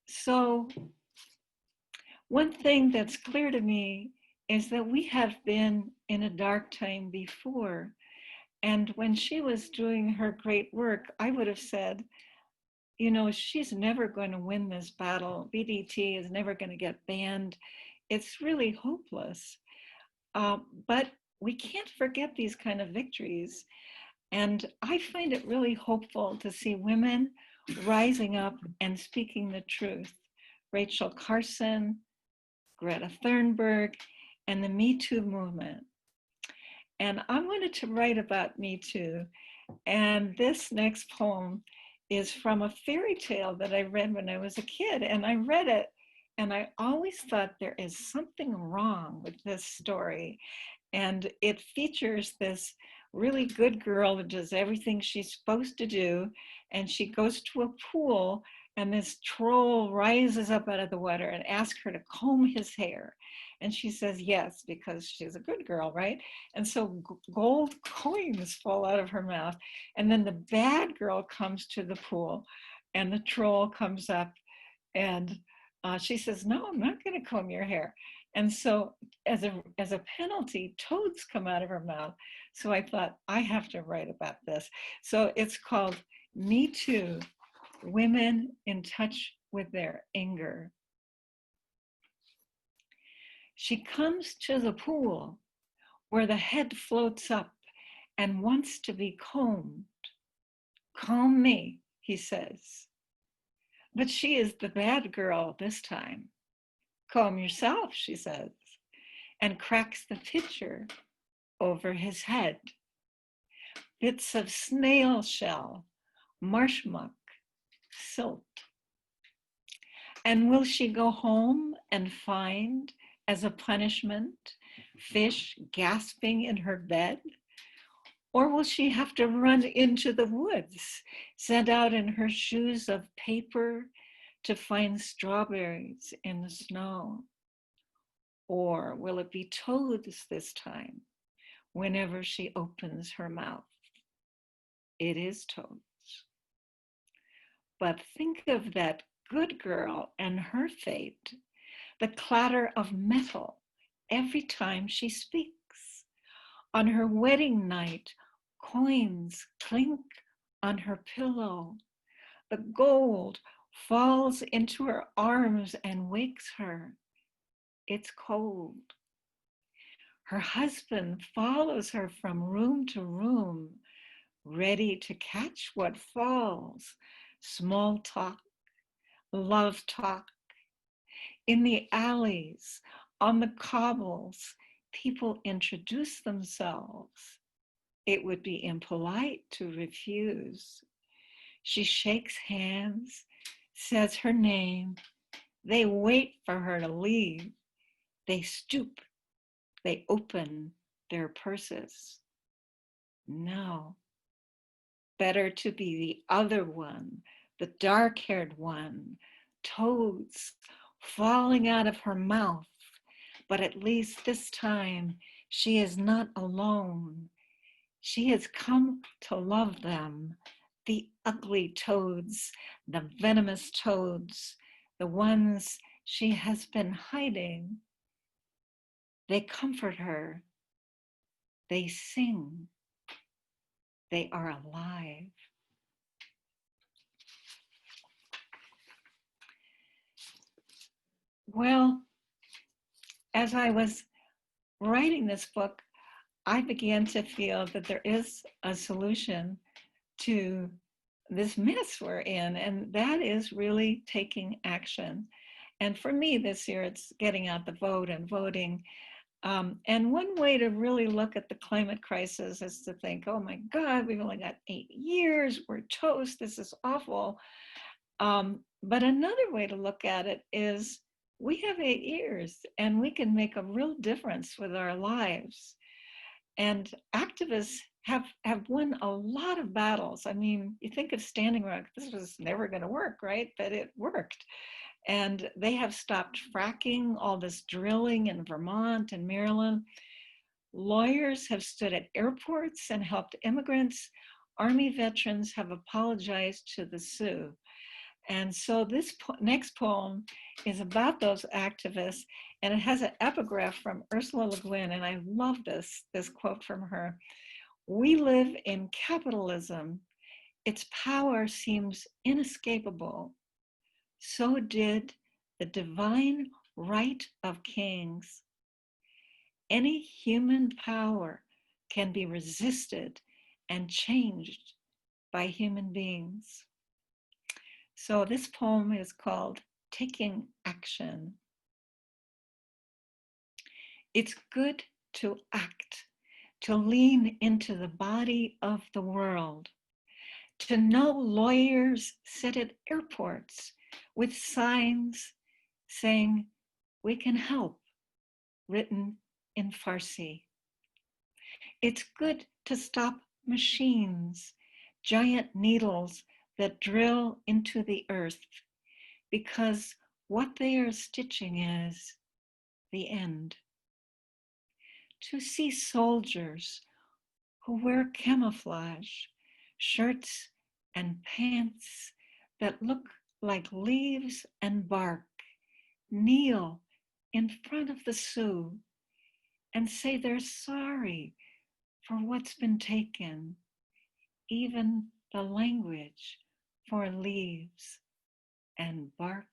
Speaker 4: So one thing that's clear to me is that we have been in a dark time before. And when she was doing her great work, I would have said, you know, she's never going to win this battle. BDT is never going to get banned. It's really hopeless. But we can't forget these kind of victories. And I find it really hopeful to see women rising up and speaking the truth. Rachel Carson, Greta Thunberg, and the Me Too movement. And I wanted to write about Me Too. And this next poem is from a fairy tale that I read when I was a kid. And I read it and I always thought there is something wrong with this story. And it features this really good girl that does everything she's supposed to do. And she goes to a pool and this troll rises up out of the water and asks her to comb his hair. And she says yes, because she's a good girl, right? And so gold coins fall out of her mouth. And then the bad girl comes to the pool and the troll comes up and she says, no, I'm not gonna comb your hair. And so as a penalty, toads come out of her mouth. So I thought, I have to write about this. So it's called Me Too, Women in Touch with Their Anger. She comes to the pool where the head floats up and wants to be combed. Comb me, he says. But she is the bad girl this time. Comb yourself, she says, and cracks the pitcher over his head. Bits of snail shell, marsh muck, silt. And will she go home and find, as a punishment, fish gasping in her bed? Or will she have to run into the woods, sent out in her shoes of paper to find strawberries in the snow? Or will it be toads this time, whenever she opens her mouth? It is toads. But think of that good girl and her fate, the clatter of metal every time she speaks. On her wedding night, coins clink on her pillow. The gold falls into her arms and wakes her. It's cold. Her husband follows her from room to room, ready to catch what falls. Small talk, love talk. In the alleys, on the cobbles, people introduce themselves. It would be impolite to refuse. She shakes hands, says her name. They wait for her to leave. They stoop. They open their purses. No. Better to be the other one, the dark-haired one, toads falling out of her mouth. But at least this time, she is not alone. She has come to love them, the ugly toads, the venomous toads, the ones she has been hiding. They comfort her. They sing. They are alive. Well, as I was writing this book, I began to feel that there is a solution to this mess we're in, and that is really taking action. And for me this year, it's getting out the vote and voting. And one way to really look at the climate crisis is to think, oh my God, we've only got 8 years, we're toast, this is awful. But another way to look at it is we have 8 years and we can make a real difference with our lives. And activists have won a lot of battles. I mean, you think of Standing Rock, this was never gonna work, right? But it worked. And they have stopped fracking, all this drilling in Vermont and Maryland. Lawyers have stood at airports and helped immigrants. Army veterans have apologized to the Sioux. And so this next poem is about those activists, and it has an epigraph from Ursula Le Guin, and I love this quote from her. We live in capitalism. Its power seems inescapable. So did the divine right of kings. Any human power can be resisted and changed by human beings. So this poem is called Taking Action. It's good to act, to lean into the body of the world, to know lawyers sit at airports with signs saying, we can help, written in Farsi. It's good to stop machines, giant needles that drill into the earth, because what they are stitching is the end. To see soldiers who wear camouflage, shirts and pants that look like leaves and bark, kneel in front of the Sioux and say they're sorry for what's been taken, even the language for leaves and bark.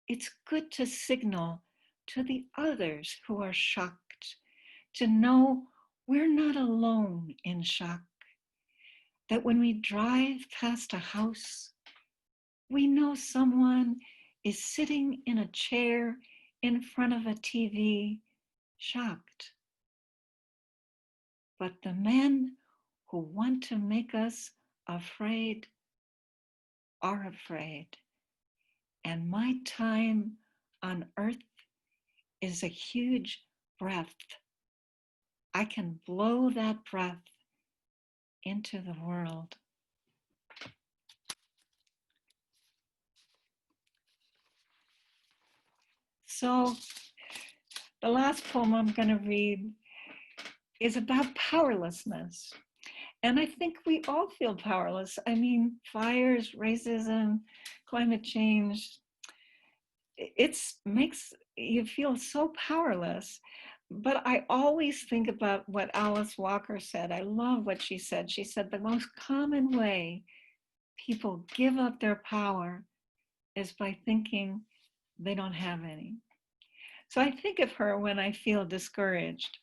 Speaker 4: It's good to signal to the others who are shocked, to know we're not alone in shock, that when we drive past a house, we know someone is sitting in a chair in front of a TV, shocked. But the men who want to make us afraid are afraid. And my time on earth is a huge breath. I can blow that breath into the world. So the last poem I'm going to read is about powerlessness. And I think we all feel powerless. I mean, fires, racism, climate change, it makes you feel so powerless. But I always think about what Alice Walker said. I love what she said. She said the most common way people give up their power is by thinking they don't have any. So I think of her when I feel discouraged.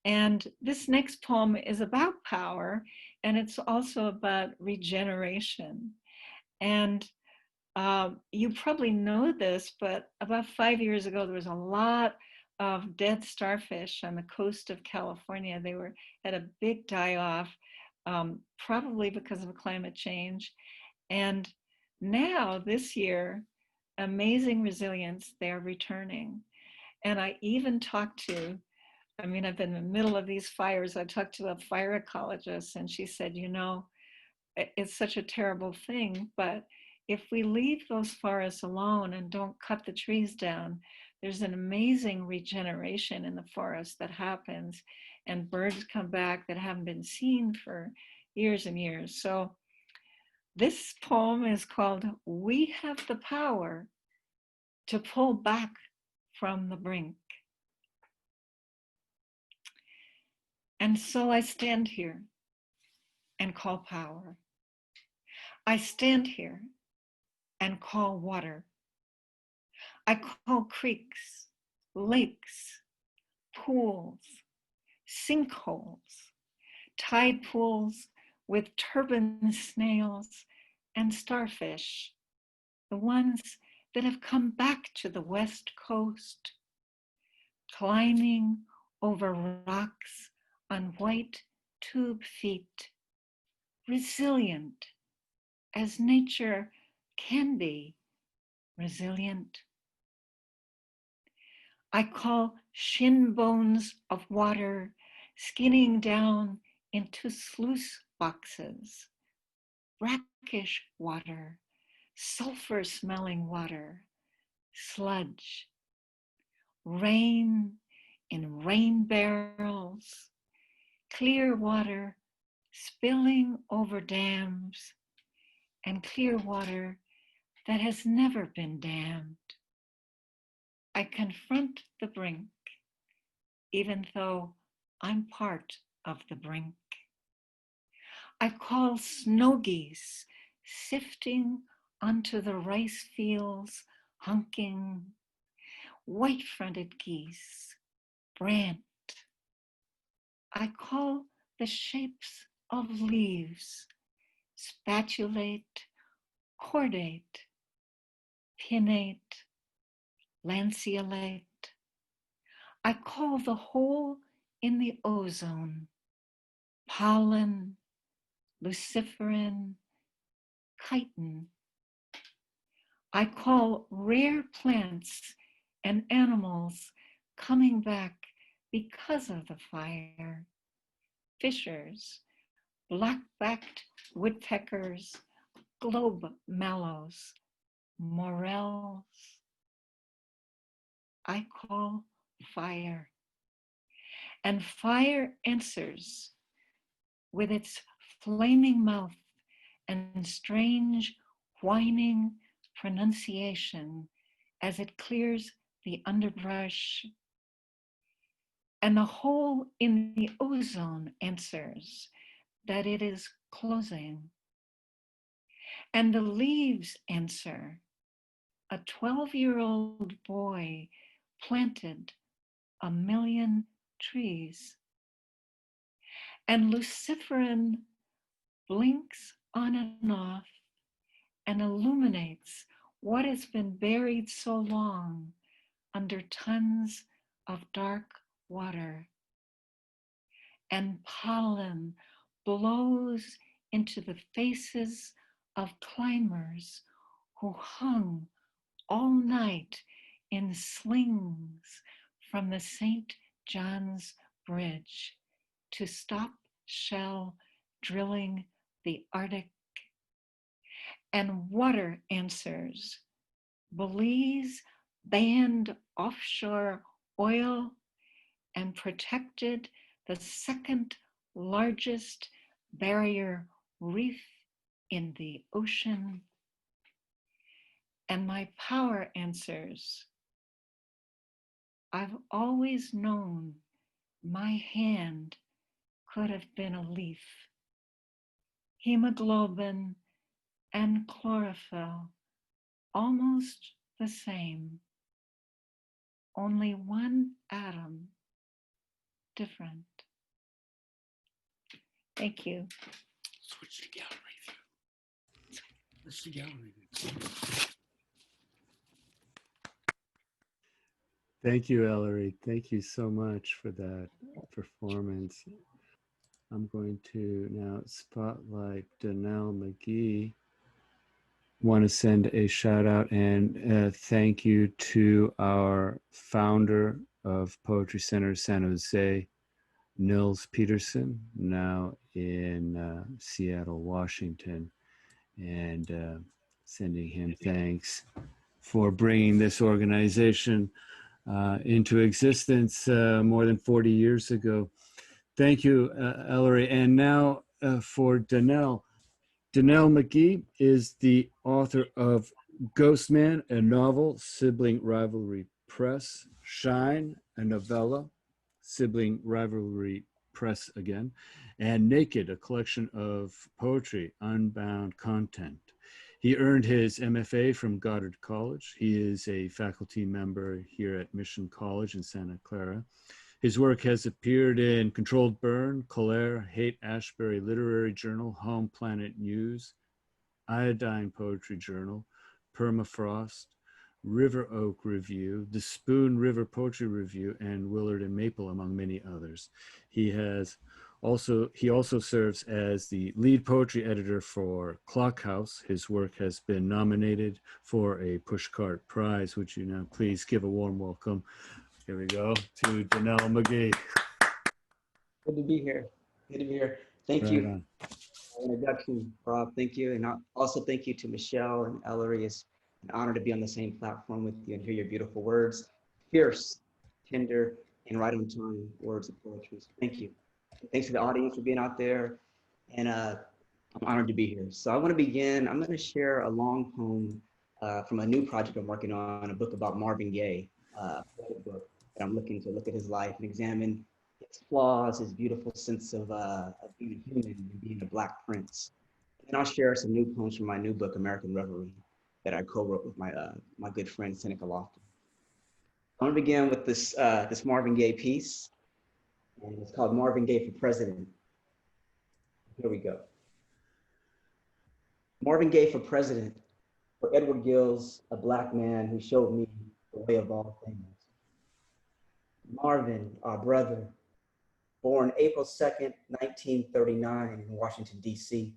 Speaker 4: And this next poem is about power, and it's also about regeneration. And you probably know this, but about 5 years ago, there was a lot of dead starfish on the coast of California. They were at a big die-off, probably because of climate change. And now, this year, amazing resilience, they're returning. And I even talked to, I've been in the middle of these fires. I talked to a fire ecologist, and she said, you know, it's such a terrible thing, but if we leave those forests alone and don't cut the trees down, there's an amazing regeneration in the forest that happens, and birds come back that haven't been seen for years and years. So this poem is called "We Have the Power to Pull Back from the Brink." And so I stand here and call power. I stand here and call water. I call creeks, lakes, pools, sinkholes, tide pools with turban snails and starfish, the ones that have come back to the West Coast, climbing over rocks on white tube feet, resilient as nature can be resilient. I call shin bones of water skinning down into sluice boxes, brackish water, sulfur smelling water, sludge, rain in rain barrels, clear water spilling over dams, and clear water that has never been dammed. I confront the brink, even though I'm part of the brink. I call snow geese sifting onto the rice fields, honking, white-fronted geese, brant. I call the shapes of leaves spatulate, cordate, pinnate, lanceolate. I call the hole in the ozone pollen, luciferin, chitin. I call rare plants and animals coming back because of the fire. Fishers, black-backed woodpeckers, globe mallows, morels. I call fire. And fire answers with its flaming mouth and strange whining pronunciation as it clears the underbrush. And the hole in the ozone answers that it is closing. And the leaves answer. A 12-year-old boy planted 1 million trees. And luciferin blinks on and off and illuminates what has been buried so long under tons of dark water. And pollen blows into the faces
Speaker 5: of climbers who hung all night in slings from the St. John's Bridge to stop shell drilling the Arctic, and water answers. Belize banned offshore oil and protected the second largest barrier reef in the ocean. And my power answers. I've always known my hand could have been a leaf. Hemoglobin and chlorophyll, almost the same. Only one atom different. Thank you.
Speaker 1: Switch the gallery view. Switch the gallery view.
Speaker 2: Thank you, Ellery. Thank you so much for that performance. I'm going to now spotlight Donnelle McGee. Want to send a shout out and thank you to our founder of Poetry Center San Jose, Nils Peterson, now in Seattle, Washington, and sending him thanks for bringing this organization into existence more than 40 years ago. Thank you, Ellery. And now for Donnelle. Donnelle McGee is the author of Ghost Man, a novel, Sibling Rivalry Press, Shine, a novella, Sibling Rivalry Press again, and Naked, a collection of poetry, unbound content. He earned his MFA from Goddard College. He is a faculty member here at Mission College in Santa Clara. His work has appeared in Controlled Burn, Colère, Haight-Ashbury Literary Journal, Home Planet News, Iodine Poetry Journal, Permafrost, River Oak Review, the Spoon River Poetry Review, and Willard and Maple, among many others. He also serves as the lead poetry editor for Clockhouse. His work has been nominated for a Pushcart Prize. Would you now please give a warm welcome? Here we go to Donnelle McGee.
Speaker 6: Good to be here. Good to be here. Thank you for the introduction, Rob. Thank you. And also thank you to Michelle and Ellery. It's an honor to be on the same platform with you and hear your beautiful words. Fierce, tender, and right on time words of poetry. So thank you. Thanks to the audience for being out there. And I'm honored to be here. So I want to begin. I'm going to share a long poem from a new project I'm working on, a book about Marvin Gaye, a book that I'm looking to look at his life and examine his flaws, his beautiful sense of being human and being a Black prince. And I'll share some new poems from my new book, American Reverie, that I co-wrote with my good friend, Seneca Lofton. I want to begin with this Marvin Gaye piece, and it's called Marvin Gaye for President. Here we go. Marvin Gaye for President, for Edward Gills, a Black man who showed me the way of all things. Marvin, our brother, born April 2nd, 1939 in Washington, D.C.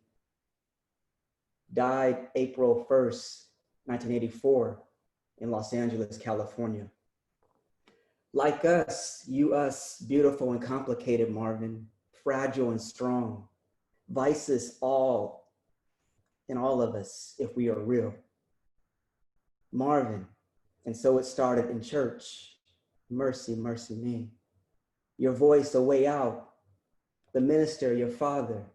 Speaker 6: Died April 1st, 1984 in Los Angeles, California. Like us, beautiful and complicated, Marvin, fragile and strong, vices all in all of us if we are real. Marvin, and so it started in church. Mercy, mercy me. Your voice a way out. The minister, your father.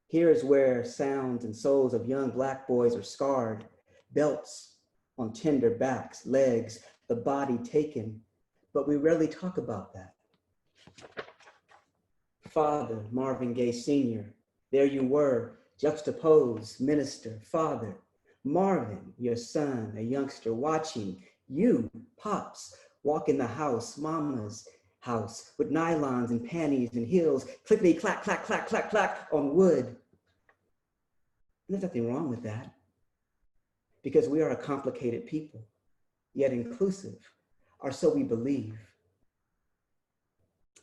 Speaker 6: Here's where sounds and souls of young Black boys are scarred. Belts on tender backs, legs, the body taken. But we rarely talk about that. Father, Marvin Gaye Sr., there you were, juxtaposed, minister, father. Marvin, your son, a youngster watching you, pops, walk in the house, mama's house, with nylons and panties and heels, clickety clack, clack, clack, clack, clack on wood. And there's nothing wrong with that, because we are a complicated people, yet inclusive, or so we believe.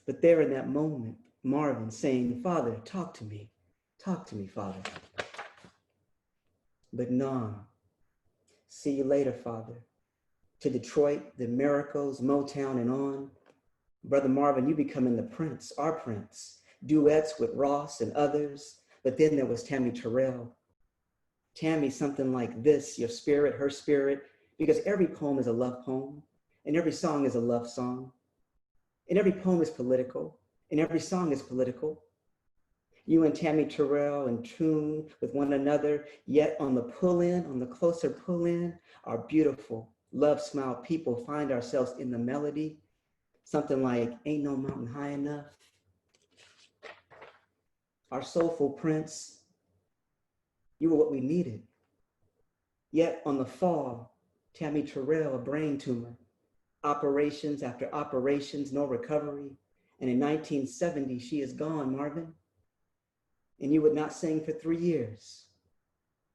Speaker 6: But there in that moment, Marvin saying, Father, talk to me, Father. but nah. See you later, Father. To Detroit, the Miracles, Motown, and on. Brother Marvin, you becoming the prince, our prince. Duets with Ross and others. But then there was Tammy Terrell. Tammy, something like this, your spirit, her spirit, because every poem is a love poem, and every song is a love song. And every poem is political, and every song is political. You and Tammy Terrell in tune with one another, yet on the pull-in, on the closer pull-in, our beautiful, love smile people find ourselves in the melody. Something like, ain't no mountain high enough. Our soulful prince, you were what we needed. Yet on the fall, Tammy Terrell, a brain tumor, operations after operations, no recovery. And in 1970, she is gone, Marvin. And you would not sing for 3 years.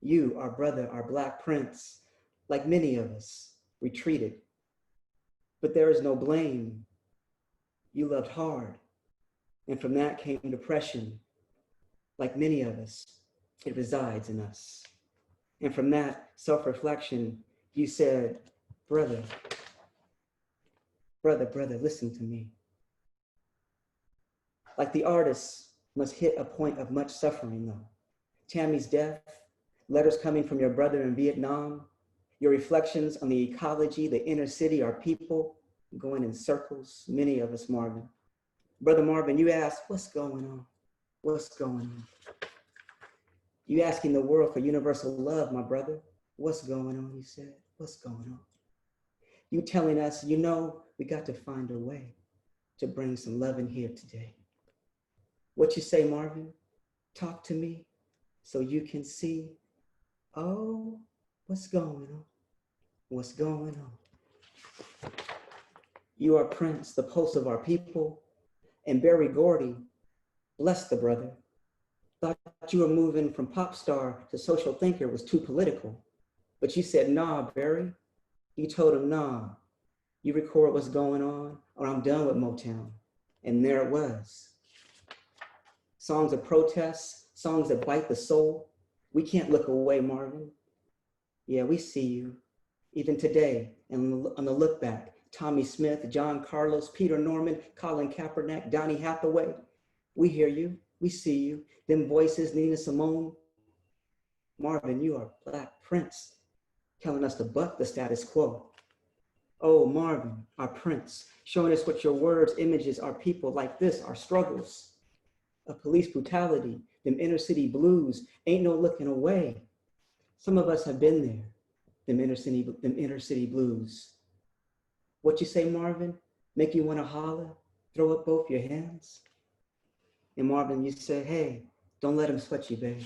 Speaker 6: You, our brother, our Black prince, like many of us, retreated. But there is no blame. You loved hard. And from that came depression. Like many of us, it resides in us. And from that self-reflection, you said, brother, listen to me. Like the artists must hit a point of much suffering though. Tammy's death, letters coming from your brother in Vietnam, your reflections on the ecology, the inner city, our people, going in circles, many of us, Marvin. Brother Marvin, you asked, what's going on? What's going on? You asking the world for universal love, my brother. What's going on, you said, what's going on? You telling us, you know, we got to find a way to bring some love in here today. What you say, Marvin? Talk to me so you can see, oh, what's going on? What's going on? You are Prince, the pulse of our people, and Berry Gordy, bless the brother, thought you were moving from pop star to social thinker was too political, but you said, nah, Berry. You told him, nah, you record what's going on or I'm done with Motown. And there it was. Songs of protest, songs that bite the soul. We can't look away, Marvin. Yeah, we see you. Even today, and on the look back, Tommy Smith, John Carlos, Peter Norman, Colin Kaepernick, Donny Hathaway. We hear you, we see you. Them voices, Nina Simone. Marvin, you are Black Prince, telling us to buck the status quo. Oh, Marvin, our Prince, showing us what your words, images, our people like this, our struggles. Of police brutality, them inner city blues, ain't no looking away. Some of us have been there, them inner city blues. What you say, Marvin? Make you wanna holler, throw up both your hands? And Marvin, you say, hey, don't let him sweat you, babe.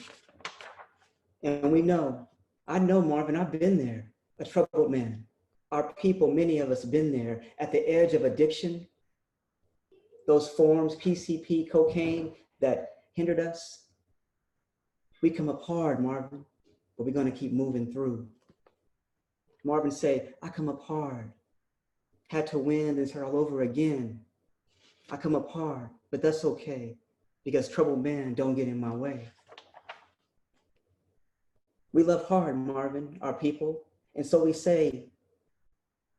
Speaker 6: And we know, I know, Marvin, I've been there, a troubled man. Our people, many of us been there at the edge of addiction. Those forms, PCP, cocaine, that hindered us. We come up hard, Marvin, but we're gonna keep moving through. Marvin say, I come up hard. Had to win and start all over again. I come up hard, but that's okay, because troubled man don't get in my way. We love hard, Marvin, our people, and so we say,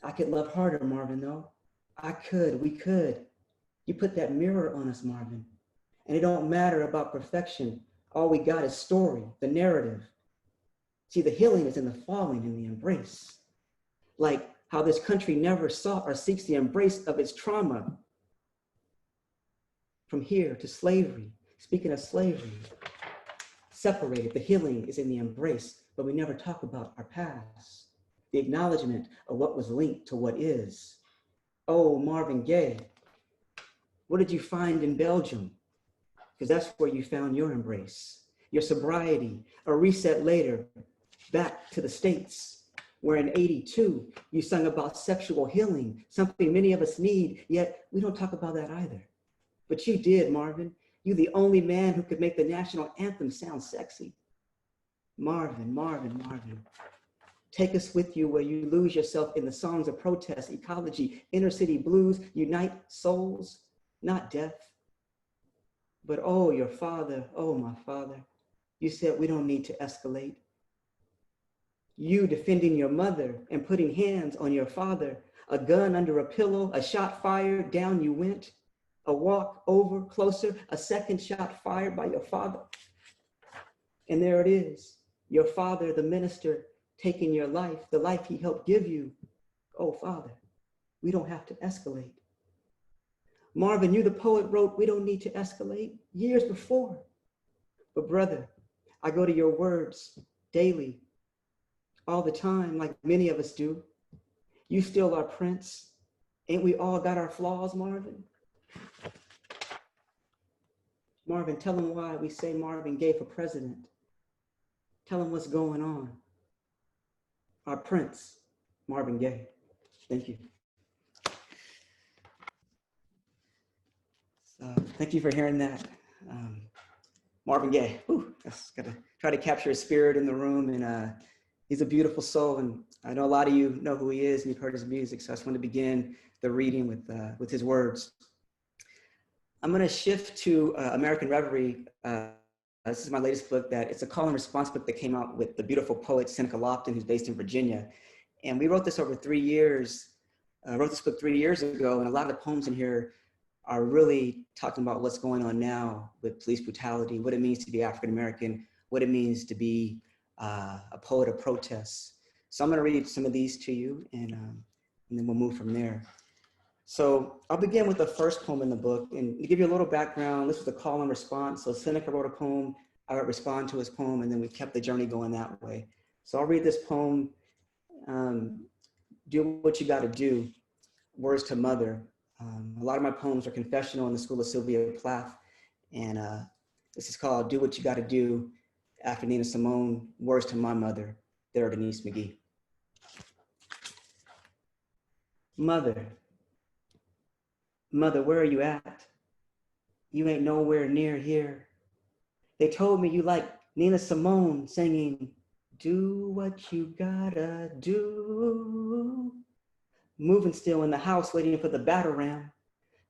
Speaker 6: I could love harder, Marvin, though. I could, we could. You put that mirror on us, Marvin, and it don't matter about perfection. All we got is story, the narrative. See, the healing is in the falling, in the embrace. Like how this country never sought or seeks the embrace of its trauma. From here to slavery, speaking of slavery, separated, the healing is in the embrace, but we never talk about our past. The acknowledgement of what was linked to what is. Oh, Marvin Gaye, what did you find in Belgium? Because that's where you found your embrace, your sobriety, a reset later, back to the States, where in '82, you sung about sexual healing, something many of us need, yet we don't talk about that either. But you did, Marvin. You the only man who could make the national anthem sound sexy. Marvin, Marvin, Marvin. Take us with you where you lose yourself in the songs of protest, ecology, inner city blues, unite souls, not death. But oh, your father, oh, my father, you said we don't need to escalate. You defending your mother and putting hands on your father, a gun under a pillow, a shot fired, down you went, a walk over closer, a second shot fired by your father. And there it is, your father, the minister, taking your life, the life he helped give you. Oh, Father, we don't have to escalate. Marvin, you the poet wrote, we don't need to escalate years before. But brother, I go to your words daily, all the time, like many of us do. You still our prince. Ain't we all got our flaws, Marvin? Marvin, tell him why we say Marvin Gaye for president. Tell him what's going on. Our prince, Marvin Gaye. Thank you. So, thank you for hearing that. Marvin Gaye, that's gotta try to capture his spirit in the room, and he's a beautiful soul, and I know a lot of you know who he is and you've heard his music, so I just want to begin the reading with his words. I'm gonna shift to American Reverie. This is my latest book. It's a call and response book that came out with the beautiful poet Seneca Lofton, who's based in Virginia. And we wrote this over 3 years. I wrote this book 3 years ago, and a lot of the poems in here are really talking about what's going on now with police brutality, what it means to be African-American, what it means to be a poet of protest. So I'm gonna read some of these to you, and then we'll move from there. So I'll begin with the first poem in the book, and to give you a little background, this was a call and response. So Seneca wrote a poem, I would respond to his poem, and then we kept the journey going that way. So I'll read this poem, Do What You Gotta Do, Words to Mother. A lot of my poems are confessional in the school of Sylvia Plath, and this is called Do What You Gotta Do, after Nina Simone, Words to My Mother, there Denise McGee. Mother, mother, where are you at? You ain't nowhere near here. They told me you like Nina Simone singing, do what you gotta do. Moving still in the house, waiting for the battle ram,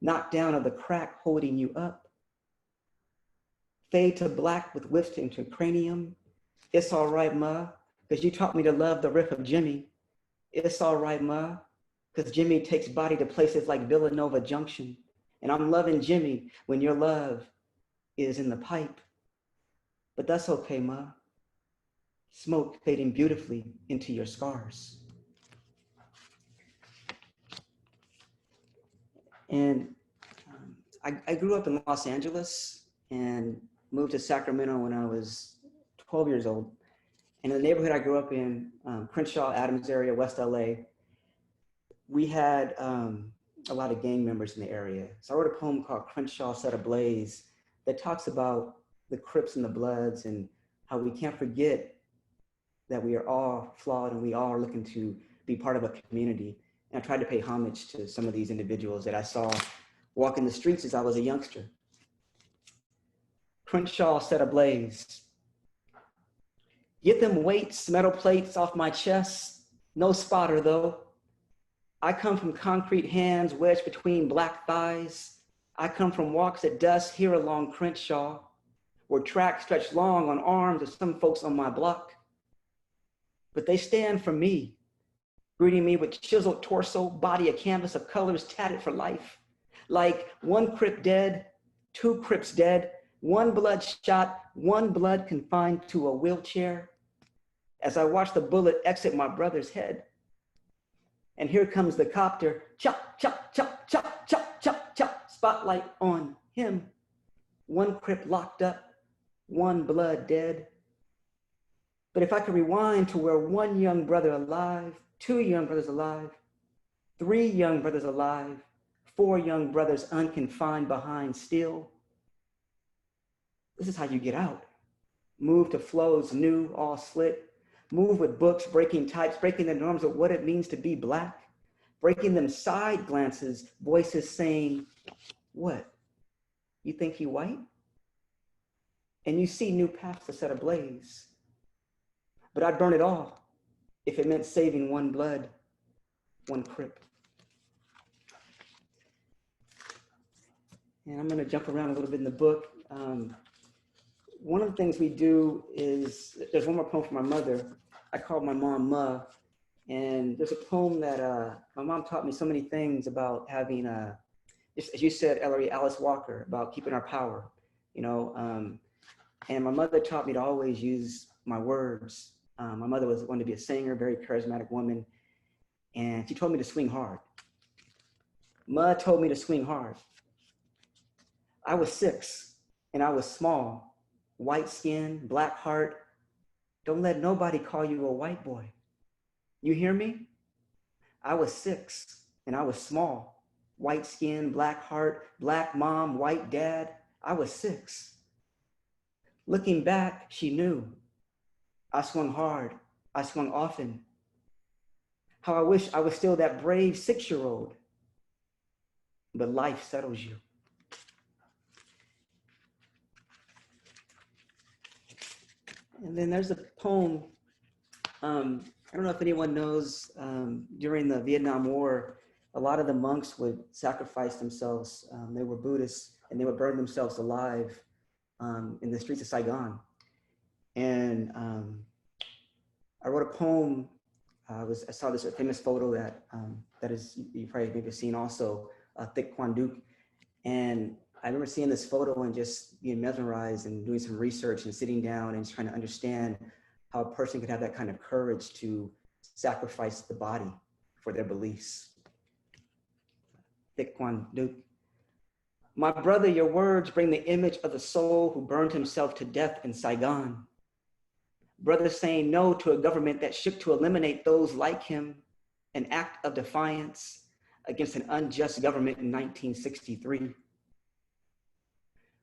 Speaker 6: knocked down of the crack holding you up. Fade to black with whiffed into cranium. It's all right, ma, because you taught me to love the riff of Jimmy. It's all right, ma, because Jimmy takes body to places like Villanova Junction. And I'm loving Jimmy when your love is in the pipe. But that's okay, ma. Smoke fading beautifully into your scars. And I grew up in Los Angeles and moved to Sacramento when I was 12 years old. And in the neighborhood I grew up in, Crenshaw, Adams area, West LA, we had a lot of gang members in the area. So I wrote a poem called Crenshaw Set Ablaze that talks about the Crips and the Bloods and how we can't forget that we are all flawed and we all are looking to be part of a community. And I tried to pay homage to some of these individuals that I saw walking the streets as I was a youngster. Crenshaw Set Ablaze. Get them weights, metal plates off my chest. No spotter though. I come from concrete hands wedged between black thighs. I come from walks at dusk here along Crenshaw, where tracks stretch long on arms of some folks on my block. But they stand for me, greeting me with chiseled torso, body a canvas of colors tatted for life. Like one Crip dead, two Crips dead, one blood shot, one blood confined to a wheelchair. As I watch the bullet exit my brother's head. And here comes the copter, chop, chop, chop, chop, chop, chop, chop, spotlight on him. One Crip locked up, one blood dead. But if I could rewind to where one young brother alive, two young brothers alive, three young brothers alive, four young brothers unconfined behind steel. This is how you get out. Move to flows new, all slit. Move with books, breaking types, breaking the norms of what it means to be Black, breaking them side glances, voices saying, what? You think he white? And you see new paths to set ablaze. But I'd burn it all if it meant saving one blood, one Crip. And I'm gonna jump around a little bit in the book. One of the things we do is, there's one more poem from my mother, I called my mom Ma, and there's a poem that my mom taught me so many things about having, just as you said, Ellery, Alice Walker, about keeping our power, you know, and my mother taught me to always use my words. My mother was wanted to be a singer, very charismatic woman, and she told me to swing hard. Ma told me to swing hard. I was 6 and I was small, white skin, black heart. Don't let nobody call you a white boy. You hear me? I was 6 and I was small, white skin, black heart, black mom, white dad. I was 6. Looking back, she knew. I swung hard, I swung often. How I wish I was still that brave 6-year-old. But life settles you. And then there's a poem. I don't know if anyone knows, during the Vietnam War, a lot of the monks would sacrifice themselves. They were Buddhists, and they would burn themselves alive in the streets of Saigon. And I wrote a poem. I saw this famous photo that is, you probably maybe seen also, Thich Quang Duc. And I remember seeing this photo and just being mesmerized and doing some research and sitting down and trying to understand how a person could have that kind of courage to sacrifice the body for their beliefs. Thich Quang Duc. My brother, your words bring the image of the soul who burned himself to death in Saigon. Brother saying no to a government that shook to eliminate those like him, an act of defiance against an unjust government in 1963.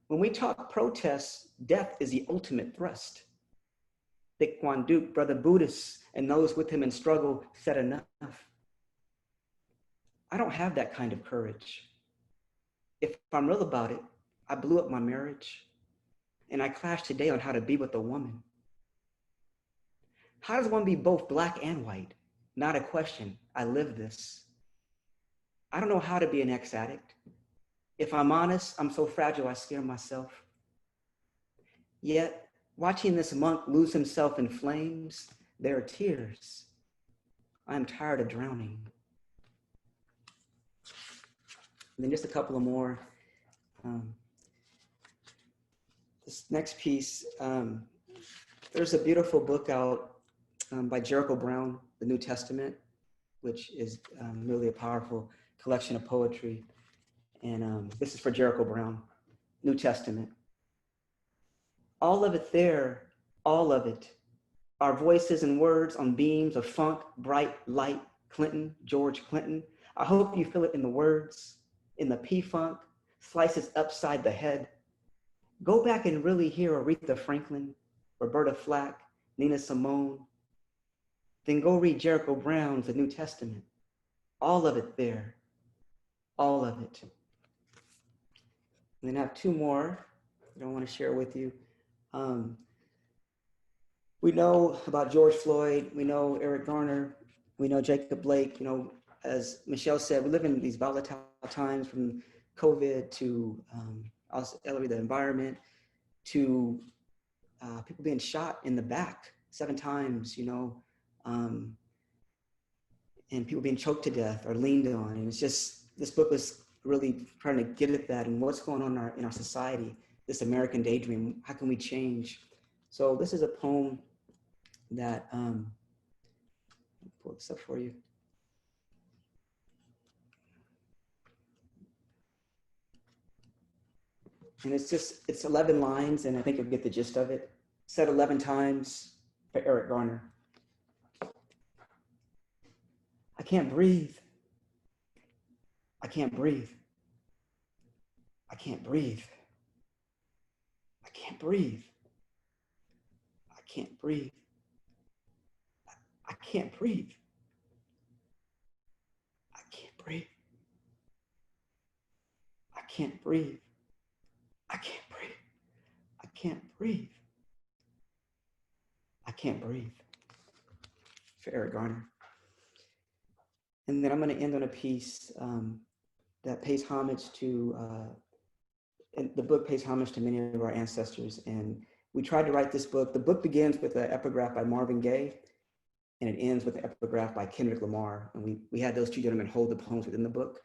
Speaker 6: When we talk protests, death is the ultimate thrust. Thich Quang Duc, brother Buddhists, and those with him in struggle said enough. I don't have that kind of courage. If I'm real about it, I blew up my marriage, and I clash today on how to be with a woman. How does one be both black and white? Not a question. I live this. I don't know how to be an ex-addict. If I'm honest, I'm so fragile I scare myself. Yet, watching this monk lose himself in flames, there are tears. I am tired of drowning. And then just a couple of more. This next piece, there's a beautiful book out by Jericho Brown, The New Testament, which is really a powerful collection of poetry. And this is for Jericho Brown, New Testament. All of it there, all of it. Our voices and words on beams of funk, bright light, Clinton, George Clinton. I hope you feel it in the words, in the P-funk, slices upside the head. Go back and really hear Aretha Franklin, Roberta Flack, Nina Simone. Then go read Jericho Brown's The New Testament. All of it there, all of it. And then I have 2 more that I want to share with you. We know about George Floyd, we know Eric Garner, we know Jacob Blake. You know, as Michelle said, we live in these volatile times, from COVID to also Ellery, the environment, to people being shot in the back 7 times, you know, and people being choked to death or leaned on. And it's just, this book was really trying to get at that and what's going on in our society, this American daydream. How can we change? So this is a poem that, I'll pull this up for you. And it's 11 lines, and I think you'll get the gist of it. Said 11 times for Eric Garner. I can't breathe. I can't breathe. I can't breathe. I can't breathe. I can't breathe. I can't breathe. I can't breathe. I can't breathe. I can't breathe. I can't breathe. I can't breathe. For Eric Garner. And then I'm going to end on a piece that pays homage to, and the book pays homage to many of our ancestors. And we tried to write this book. The book begins with an epigraph by Marvin Gaye. and it ends with an epigraph by Kendrick Lamar. And we had those two gentlemen hold the poems within the book.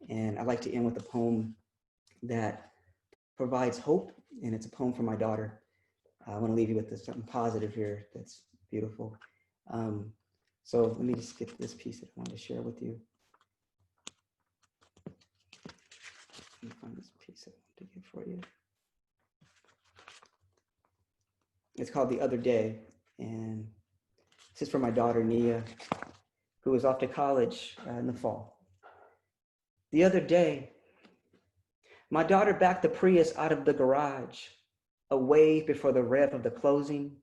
Speaker 6: And I'd like to end with a poem that provides hope, and it's a poem for my daughter. I want to leave you with something positive here that's beautiful. So let me just get this piece that I wanted to share with you. Let me find this piece I want to get for you. It's called The Other Day, and this is for my daughter, Nia, who is off to college in the fall. The other day, my daughter backed the Prius out of the garage, a wave before the rev of the closing,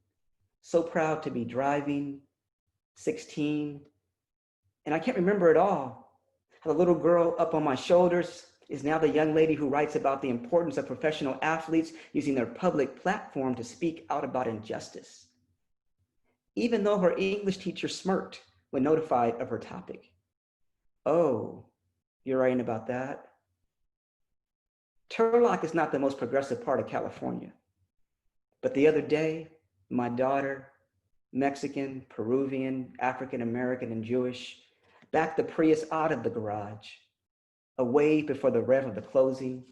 Speaker 6: so proud to be driving, 16. And I can't remember it all. The little girl up on my shoulders is now the young lady who writes about the importance of professional athletes using their public platform to speak out about injustice, even though her English teacher smirked when notified of her topic. Oh, you're writing about that? Turlock is not the most progressive part of California. But the other day, my daughter, Mexican, Peruvian, African-American, and Jewish, backed the Prius out of the garage, a wave before the rev of the closing,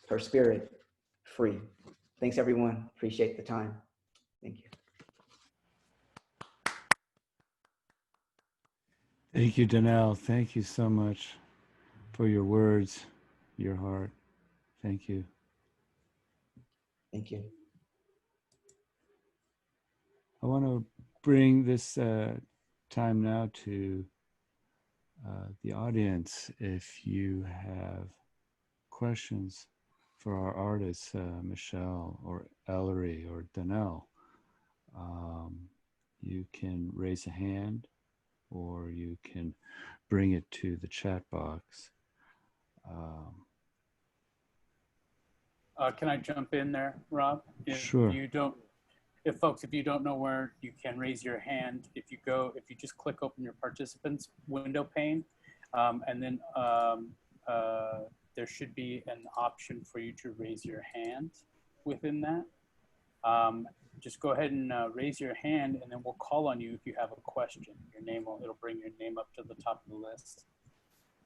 Speaker 6: her spirit free. Thanks, everyone. Appreciate the time. Thank you.
Speaker 2: Thank you, Donnelle. Thank you so much for your words, your heart. Thank you.
Speaker 6: Thank you.
Speaker 2: I want to bring this time now to the audience. If you have questions for our artists, Michelle or Ellery or Donnelle, you can raise a hand or you can bring it to the chat box.
Speaker 7: Can I jump in there, Rob?
Speaker 2: Sure.
Speaker 7: If you don't know where, you can raise your hand. If you just click open your participants window pane, and then there should be an option for you to raise your hand within that. Just go ahead and raise your hand, and then we'll call on you if you have a question. It'll bring your name up to the top of the list.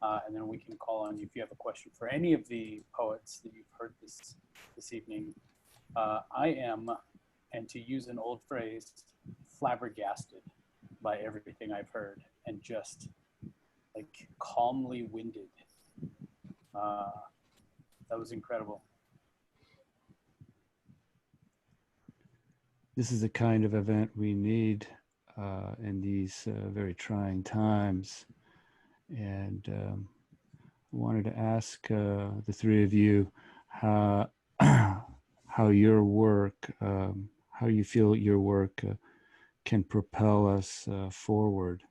Speaker 7: And then we can call on you if you have a question for any of the poets that you've heard this evening. I am, and to use an old phrase, flabbergasted by everything I've heard and just like calmly winded. That was incredible.
Speaker 2: This is the kind of event we need in these very trying times. And I wanted to ask the three of you how your work, how you feel your work can propel us forward.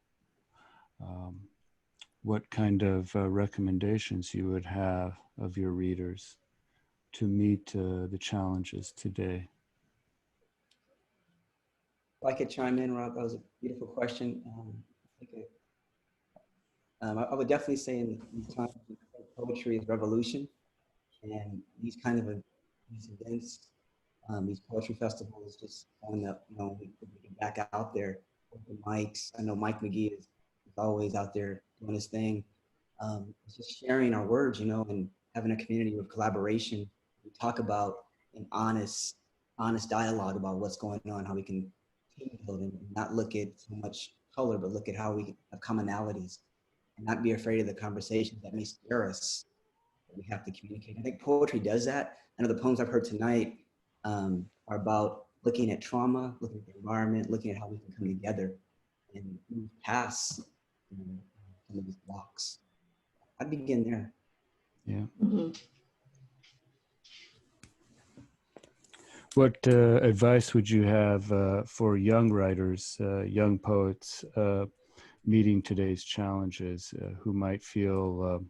Speaker 2: What kind of recommendations you would have of your readers to meet the challenges today?
Speaker 6: If I could chime in, Rob, that was a beautiful question. I would definitely say in these times, poetry is revolution, and these kind of these events, these poetry festivals, just showing that we get back out there with the mics. I know Mike McGee is always out there doing his thing. It's just sharing our words, and having a community of collaboration. We talk about an honest dialogue about what's going on, how we can team build and not look at so much color, but look at how we have commonalities. And not be afraid of the conversations that may scare us. We have to communicate. I think poetry does that. I know the poems I've heard tonight are about looking at trauma, looking at the environment, looking at how we can come together and move past some of these blocks. I'd begin there.
Speaker 2: Yeah.
Speaker 3: Mm-hmm.
Speaker 2: What advice would you have for young writers, young poets, meeting today's challenges, who might feel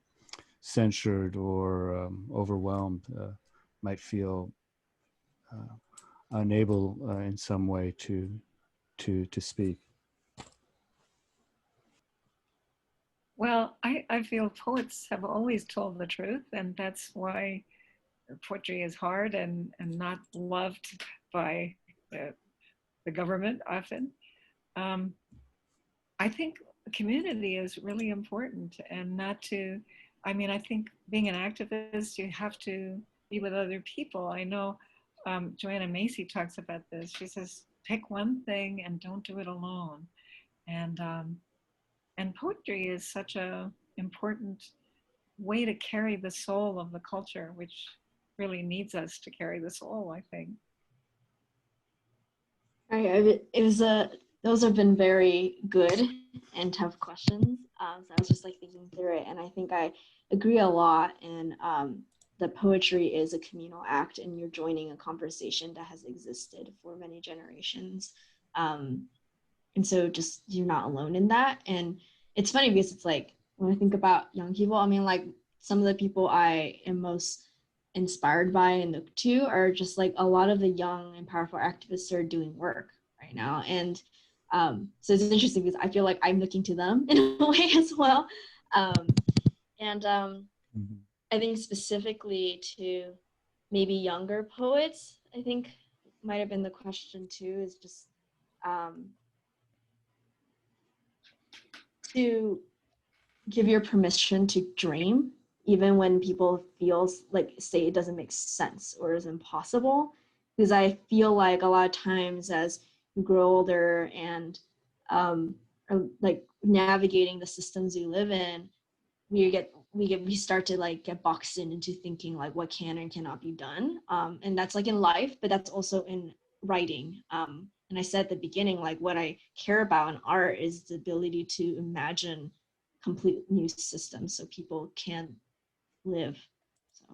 Speaker 2: censured or overwhelmed, might feel unable in some way to speak?
Speaker 5: Well, I feel poets have always told the truth, and that's why poetry is hard and not loved by the government often. I think community is really important, and not to, I mean, I think being an activist, you have to be with other people. I know Joanna Macy talks about this. She says, pick one thing and don't do it alone. And poetry is such a important way to carry the soul of the culture, which really needs us to carry the soul, I think.
Speaker 3: Those have been very good and tough questions. So I was just like thinking through it, and I think I agree a lot. And the poetry is a communal act, and you're joining a conversation that has existed for many generations. And so just, you're not alone in that. And it's funny because it's like, when I think about young people, I mean, like some of the people I am most inspired by and look to are just like a lot of the young and powerful activists are doing work right now. And so it's interesting because I feel like I'm looking to them in a way as well. I think specifically to maybe younger poets, I think might have been the question too, is just to give your permission to dream, even when people feels like say it doesn't make sense or is impossible. Because I feel like a lot of times as you grow older and are like navigating the systems we live in, we start to like get boxed into thinking like what can and cannot be done. And that's like in life, but that's also in writing. And I said at the beginning, like what I care about in art is the ability to imagine complete new systems so people can live. So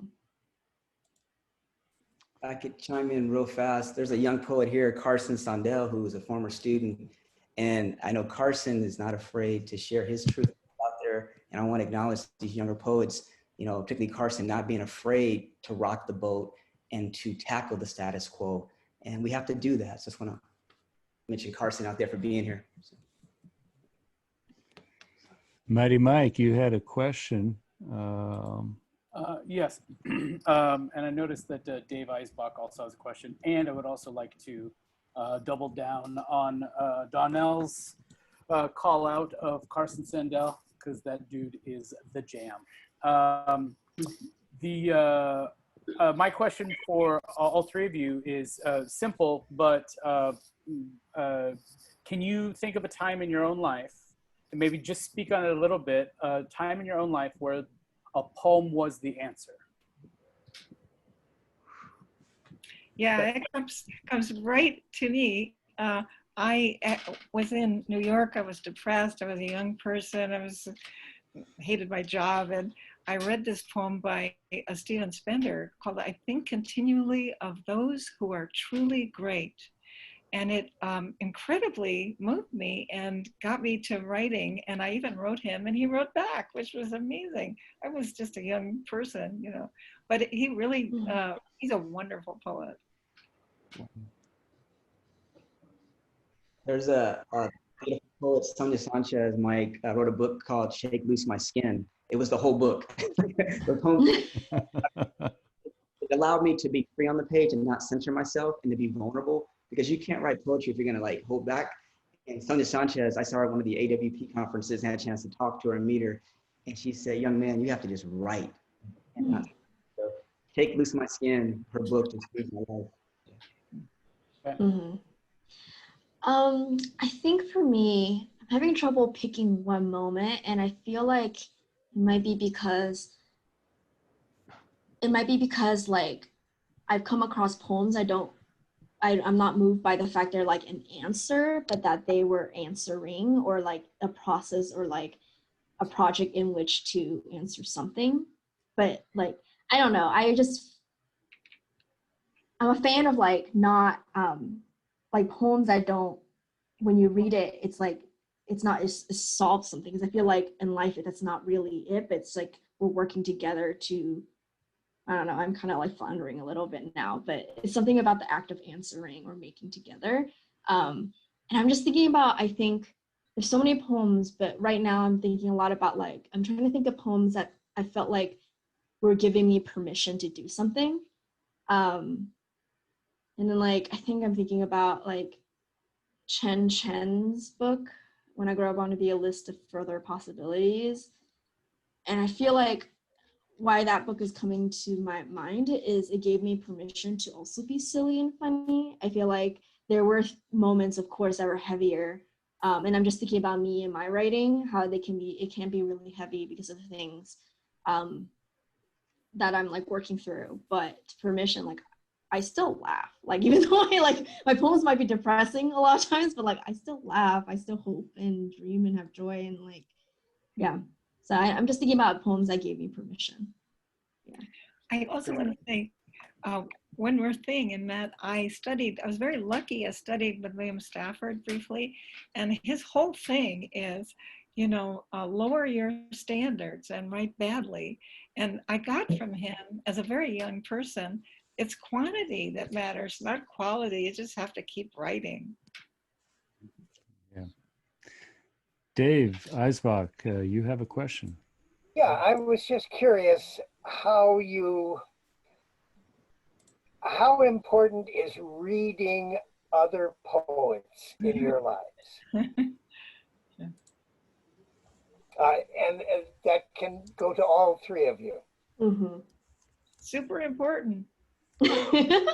Speaker 6: I could chime in real fast. There's a young poet here, Carson Sondel, who is a former student. And I know Carson is not afraid to share his truth out there. And I want to acknowledge these younger poets, you know, particularly Carson, not being afraid to rock the boat and to tackle the status quo. And we have to do that. So I just want to mention Carson out there for being here.
Speaker 2: Mighty Mike, you had a question.
Speaker 7: Yes, and I noticed that Dave Eisbach also has a question, and I would also like to double down on Donnell's call out of Carson Sandel, because that dude is the jam. My question for all three of you is simple, but can you think of a time in your own life, and maybe just speak on it a little bit, a time in your own life where a poem was the answer?
Speaker 5: Yeah, it comes right to me. I was in New York. I was depressed. I was a young person. I hated my job. And I read this poem by Stephen Spender called, I Think Continually of Those Who Are Truly Great. And it incredibly moved me and got me to writing. And I even wrote him and he wrote back, which was amazing. I was just a young person, you know, but he really, he's a wonderful poet.
Speaker 6: There's a beautiful poet, Sonia Sanchez, Mike, wrote a book called Shake Loose My Skin. It was the whole book. The poem, it allowed me to be free on the page and not censor myself and to be vulnerable, because you can't write poetry if you're gonna like hold back. And Sonia Sanchez, I saw her at one of the AWP conferences and had a chance to talk to her and meet her. And she said, young man, you have to just write. And not so Shake Loose My Skin, her book just changed my life.
Speaker 3: Mm-hmm. I think for me, I'm having trouble picking one moment, and I feel like it might be because like I've come across poems I'm not moved by the fact they're like an answer, but that they were answering, or like a process, or like a project in which to answer something. But like, I don't know, I'm a fan of like not like poems that don't, when you read it, it's like it's solved something, because I feel like in life that's not really it, but it's like we're working together to, I don't know, I'm kind of like floundering a little bit now, but it's something about the act of answering or making together. And I'm just thinking about, I think there's so many poems, but right now I'm thinking a lot about like, I'm trying to think of poems that I felt like were giving me permission to do something. And then like, I think I'm thinking about like Chen Chen's book, When I Grow Up, I Want to Be a List of Further Possibilities. And I feel like why that book is coming to my mind is it gave me permission to also be silly and funny. I feel like there were moments, of course, that were heavier. And I'm just thinking about me and my writing, how it can be really heavy because of things that I'm like working through. But permission, like I still laugh. Like even though my poems might be depressing a lot of times, but like I still laugh, I still hope and dream and have joy and like, yeah. So I'm just thinking about poems that gave me permission. Yeah.
Speaker 5: I also want to say one more thing in that I was very lucky. I studied with William Stafford briefly, and his whole thing is, lower your standards and write badly. And I got from him as a very young person, it's quantity that matters, not quality. You just have to keep writing.
Speaker 2: Yeah. Dave Eisbach, you have a question.
Speaker 8: Yeah, I was just curious how important is reading other poets in your lives? And that can go to all three of you.
Speaker 3: Mm-hmm.
Speaker 5: Super important.
Speaker 6: Definitely.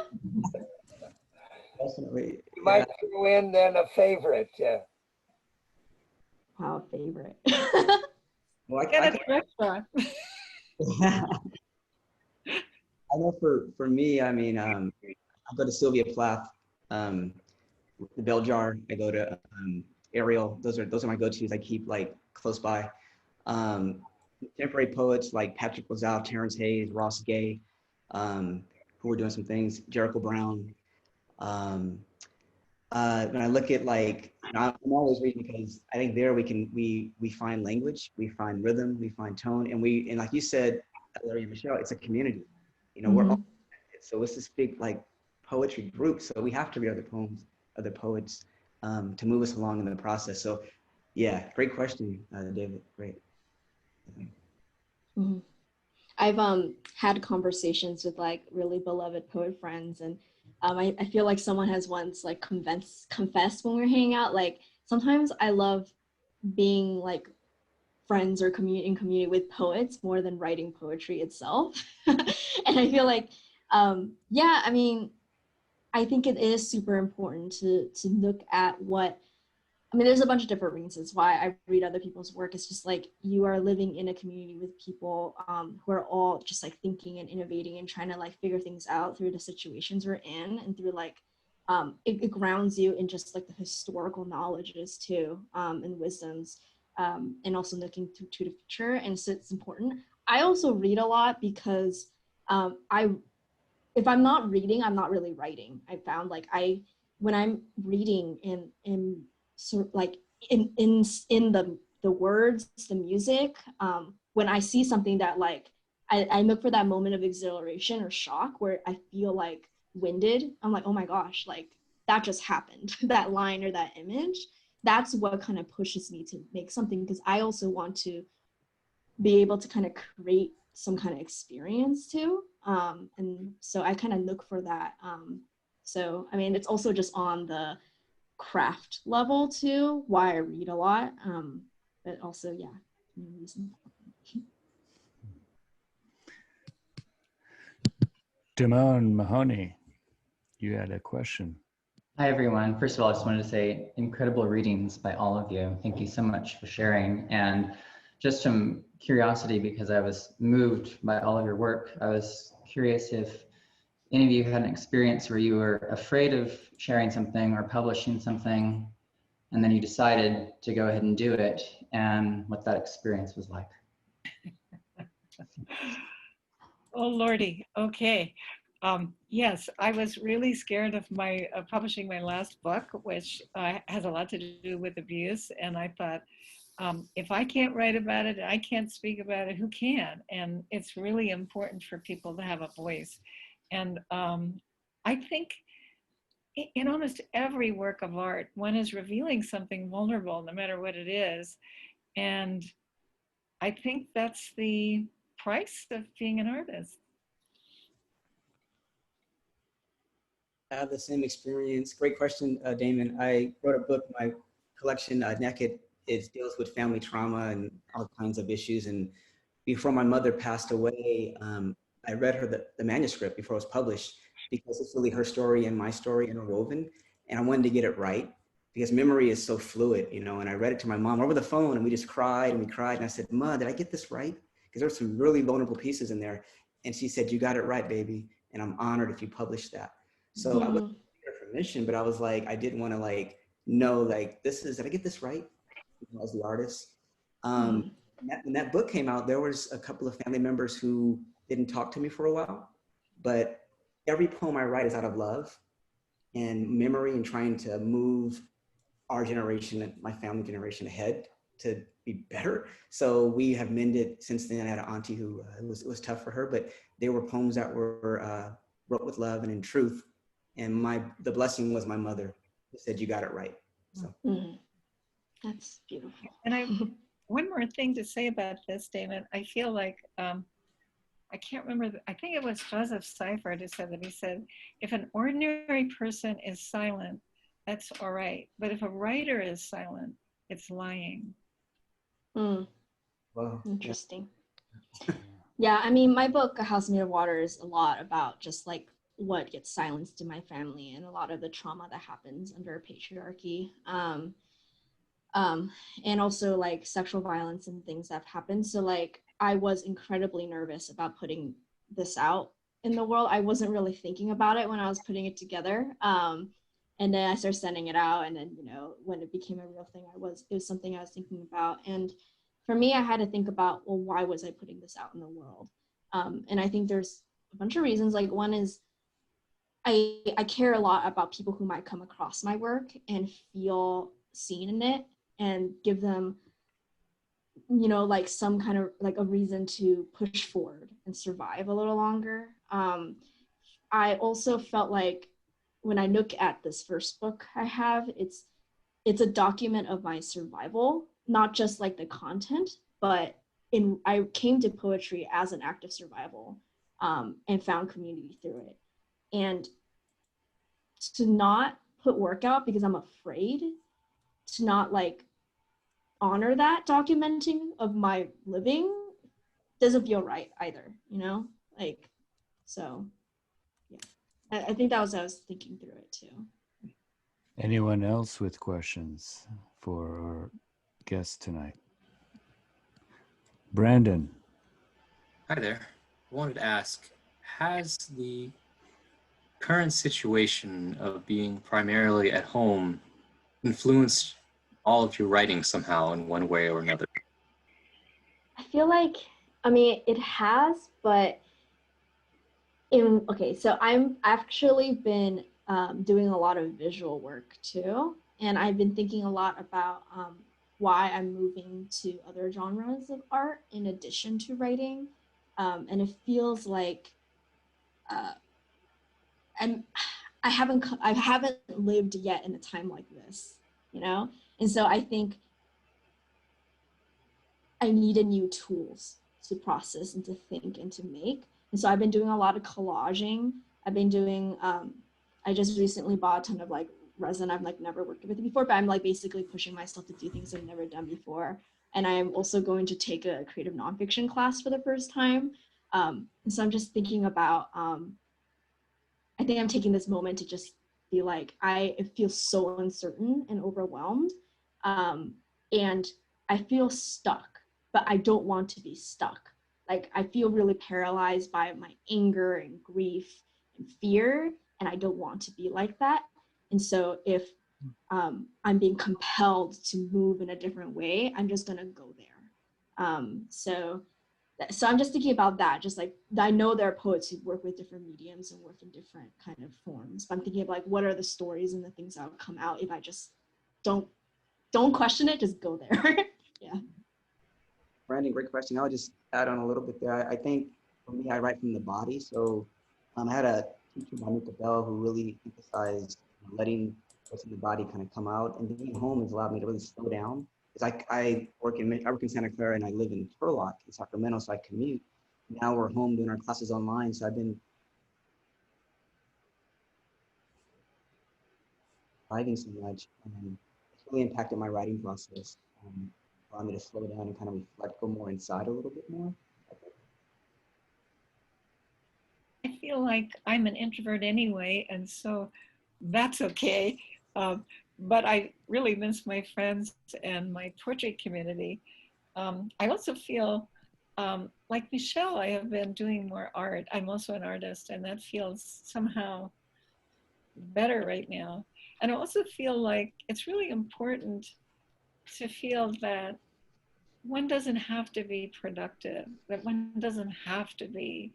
Speaker 8: You might throw in then a favorite.
Speaker 3: Wow, favorite.
Speaker 6: Well,
Speaker 5: Get a restaurant.
Speaker 6: I know for me, I mean, I go to Sylvia Plath, the Bell Jar. I go to Ariel. Those are my go-tos. I keep like close by. Contemporary poets like Patrick Lazow, Terrence Hayes, Ross Gay, who are doing some things. Jericho Brown. When I look at I'm always reading because I think there we find language, we find rhythm, we find tone, and like you said, Ellery and Michelle, it's a community. We're all connected. So it's this big poetry group. So we have to read other poems, other poets, to move us along in the process. So yeah, great question, David. Great.
Speaker 3: Mm-hmm. I've had conversations with like really beloved poet friends, and I feel like someone has once like confessed when we're hanging out, like sometimes I love being like friends or in community with poets more than writing poetry itself. And I feel like yeah, I mean, I think it is super important to look at there's a bunch of different reasons why I read other people's work. It's just like you are living in a community with people who are all just like thinking and innovating and trying to like figure things out through the situations we're in, and through like it grounds you in just like the historical knowledges too, and wisdoms, and also looking to the future. And so it's important. I also read a lot because if I'm not reading, I'm not really writing. I found like when I'm reading in sort of like in the words, the music, when I see something that like I look for that moment of exhilaration or shock where I feel like winded. I'm like, oh my gosh, like that just happened. That line or that image, that's what kind of pushes me to make something, because I also want to be able to kind of create some kind of experience too. And so I kind of look for that. So, I mean, it's also just on the craft level too, why I read a lot. But also, yeah, reason.
Speaker 2: Damone Mahoney, you had a question.
Speaker 9: Hi, everyone. First of all, I just wanted to say incredible readings by all of you. Thank you so much for sharing. And just from curiosity, because I was moved by all of your work, I was curious if any of you had an experience where you were afraid of sharing something or publishing something, and then you decided to go ahead and do it, and what that experience was like.
Speaker 5: Oh, Lordy. Okay. Yes, I was really scared of my publishing my last book, which has a lot to do with abuse. And I thought, if I can't write about it, I can't speak about it, who can? And it's really important for people to have a voice. And I think in almost every work of art, one is revealing something vulnerable, no matter what it is. And I think that's the price of being an artist.
Speaker 6: I have the same experience. Great question, Damon. I wrote a book, my collection, Naked, it deals with family trauma and all kinds of issues. And before my mother passed away, I read her the manuscript before it was published, because it's really her story and my story interwoven. And I wanted to get it right, because memory is so fluid, you know. And I read it to my mom over the phone, and we just cried and we cried. And I said, "Ma, did I get this right?" Because there were some really vulnerable pieces in there. And she said, "You got it right, baby. And I'm honored if you publish that." So I wasn't her permission, but I was like, I didn't want to like know, like, did I get this right? You know, as the artist. When that book came out, there was a couple of family members who didn't talk to me for a while, but every poem I write is out of love and memory and trying to move our generation, my family generation, ahead to be better. So we have mended since then. I had an auntie who it was tough for her, but they were poems that were wrote with love and in truth. And the blessing was my mother who said, "You got it right." So
Speaker 3: that's beautiful.
Speaker 5: And one more thing to say about this, Damon. I feel like I can't remember. I think it was Joseph Seifert who said that. He said, "If an ordinary person is silent, that's all right. But if a writer is silent, it's lying."
Speaker 6: Wow.
Speaker 3: Interesting. Yeah, I mean, my book, A House Made of Water, is a lot about just like what gets silenced in my family and a lot of the trauma that happens under patriarchy. And also like sexual violence and things that have happened. So like, I was incredibly nervous about putting this out in the world. I wasn't really thinking about it when I was putting it together. And then I started sending it out. And then, you know, when it became a real thing, it was something I was thinking about. And for me, I had to think about, well, why was I putting this out in the world? And I think there's a bunch of reasons. Like one is I care a lot about people who might come across my work and feel seen in it and give them, you know, like some kind of like a reason to push forward and survive a little longer. I also felt like when I look at this first book I have, it's a document of my survival, not just like the content, but I came to poetry as an act of survival and found community through it. And to not put work out because I'm afraid to not like honor that documenting of my living doesn't feel right either, you know? Like, so yeah, I think that was how I was thinking through it too.
Speaker 2: Anyone else with questions for our guest tonight? Brandon.
Speaker 10: Hi there. I wanted to ask, has the current situation of being primarily at home influenced all of your writing somehow in one way or another?
Speaker 3: I feel like, I mean, it has, but so I've actually been doing a lot of visual work too. And I've been thinking a lot about why I'm moving to other genres of art in addition to writing. And it feels like I haven't lived yet in a time like this, you know? And so I think I needed new tools to process and to think and to make. And so I've been doing a lot of collaging. I've been doing, I just recently bought a ton of like resin. I've like never worked with it before, but I'm like basically pushing myself to do things I've never done before. And I'm also going to take a creative nonfiction class for the first time. And so I'm just thinking about, I think I'm taking this moment to just be like, it feels so uncertain and overwhelmed. And I feel stuck, but I don't want to be stuck. Like I feel really paralyzed by my anger and grief and fear, and I don't want to be like that. And so if I'm being compelled to move in a different way, I'm just gonna go there. So I'm just thinking about that. Just like, I know there are poets who work with different mediums and work in different kind of forms, but I'm thinking of like, what are the stories and the things that will come out if I just don't question it, just go there. Yeah.
Speaker 6: Brandon, great question. I'll just add on a little bit there. I think for me, I write from the body. So I had a teacher, MacDowell, who really emphasized letting what's in the body kind of come out, and being home has allowed me to really slow down. Because I work in Santa Clara and I live in Turlock in Sacramento, so I commute. Now we're home doing our classes online, so I've been driving so much, and it's really impacted my writing process. Allowed me to slow down and kind of reflect, go more inside a little bit more.
Speaker 5: I feel like I'm an introvert anyway, and so that's okay. But I really miss my friends and my portrait community. I also feel like Michelle, I have been doing more art. I'm also an artist, and that feels somehow better right now. And I also feel like it's really important to feel that one doesn't have to be productive, that one doesn't have to be,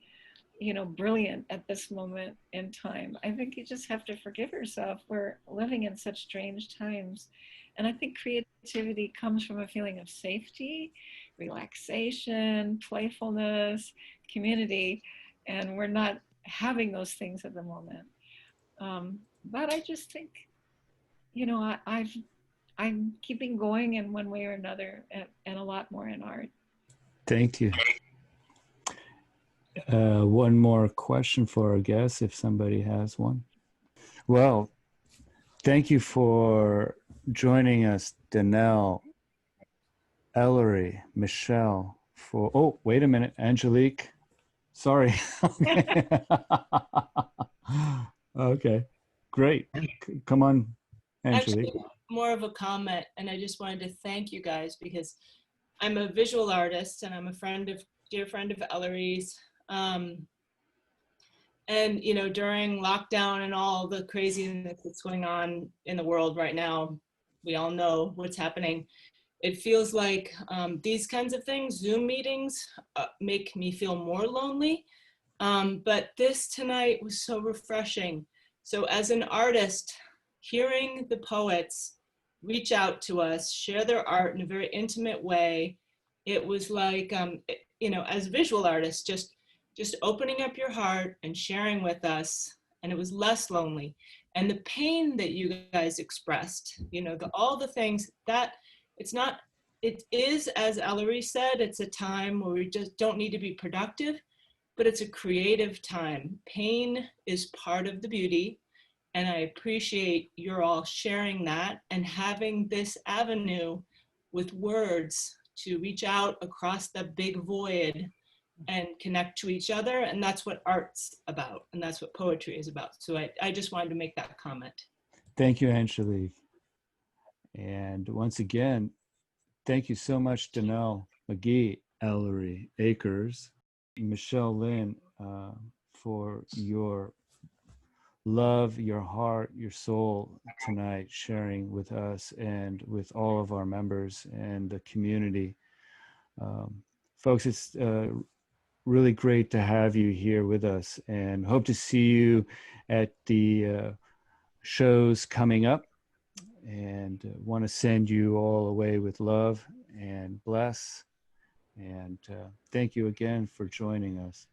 Speaker 5: you know, brilliant at this moment in time. I think you just have to forgive yourself. We're living in such strange times. And I think creativity comes from a feeling of safety, relaxation, playfulness, community, and we're not having those things at the moment. But I just think, you know, I'm keeping going in one way or another, and a lot more in art.
Speaker 2: Thank you. One more question for our guests, if somebody has one. Well, thank you for joining us, Donnelle, Ellery, Michelle, for, oh, wait a minute, Angelique. Sorry. Okay. Okay, great. Come on, Angelique.
Speaker 11: Actually, more of a comment, and I just wanted to thank you guys because I'm a visual artist and I'm a dear friend of Ellery's. And you know, during lockdown and all the craziness that's going on in the world right now, we all know what's happening. It feels like these kinds of things, Zoom meetings, make me feel more lonely. But this tonight was so refreshing. So as an artist, hearing the poets reach out to us, share their art in a very intimate way, it was like, you know, as visual artists, just opening up your heart and sharing with us, and it was less lonely. And the pain that you guys expressed, you know, all the things that it is, as Ellery said, it's a time where we just don't need to be productive, but it's a creative time. Pain is part of the beauty, and I appreciate you're all sharing that and having this avenue with words to reach out across the big void and connect to each other. And that's what art's about, and that's what poetry is about. So I just wanted to make that comment.
Speaker 2: Thank you, Angelique. And once again, thank you so much, Donnelle McGee, Ellery Akers, Michelle Lin, for your love, your heart, your soul tonight, sharing with us and with all of our members and the community. Folks, it's really great to have you here with us, and hope to see you at the shows coming up, and want to send you all away with love and bless. And thank you again for joining us.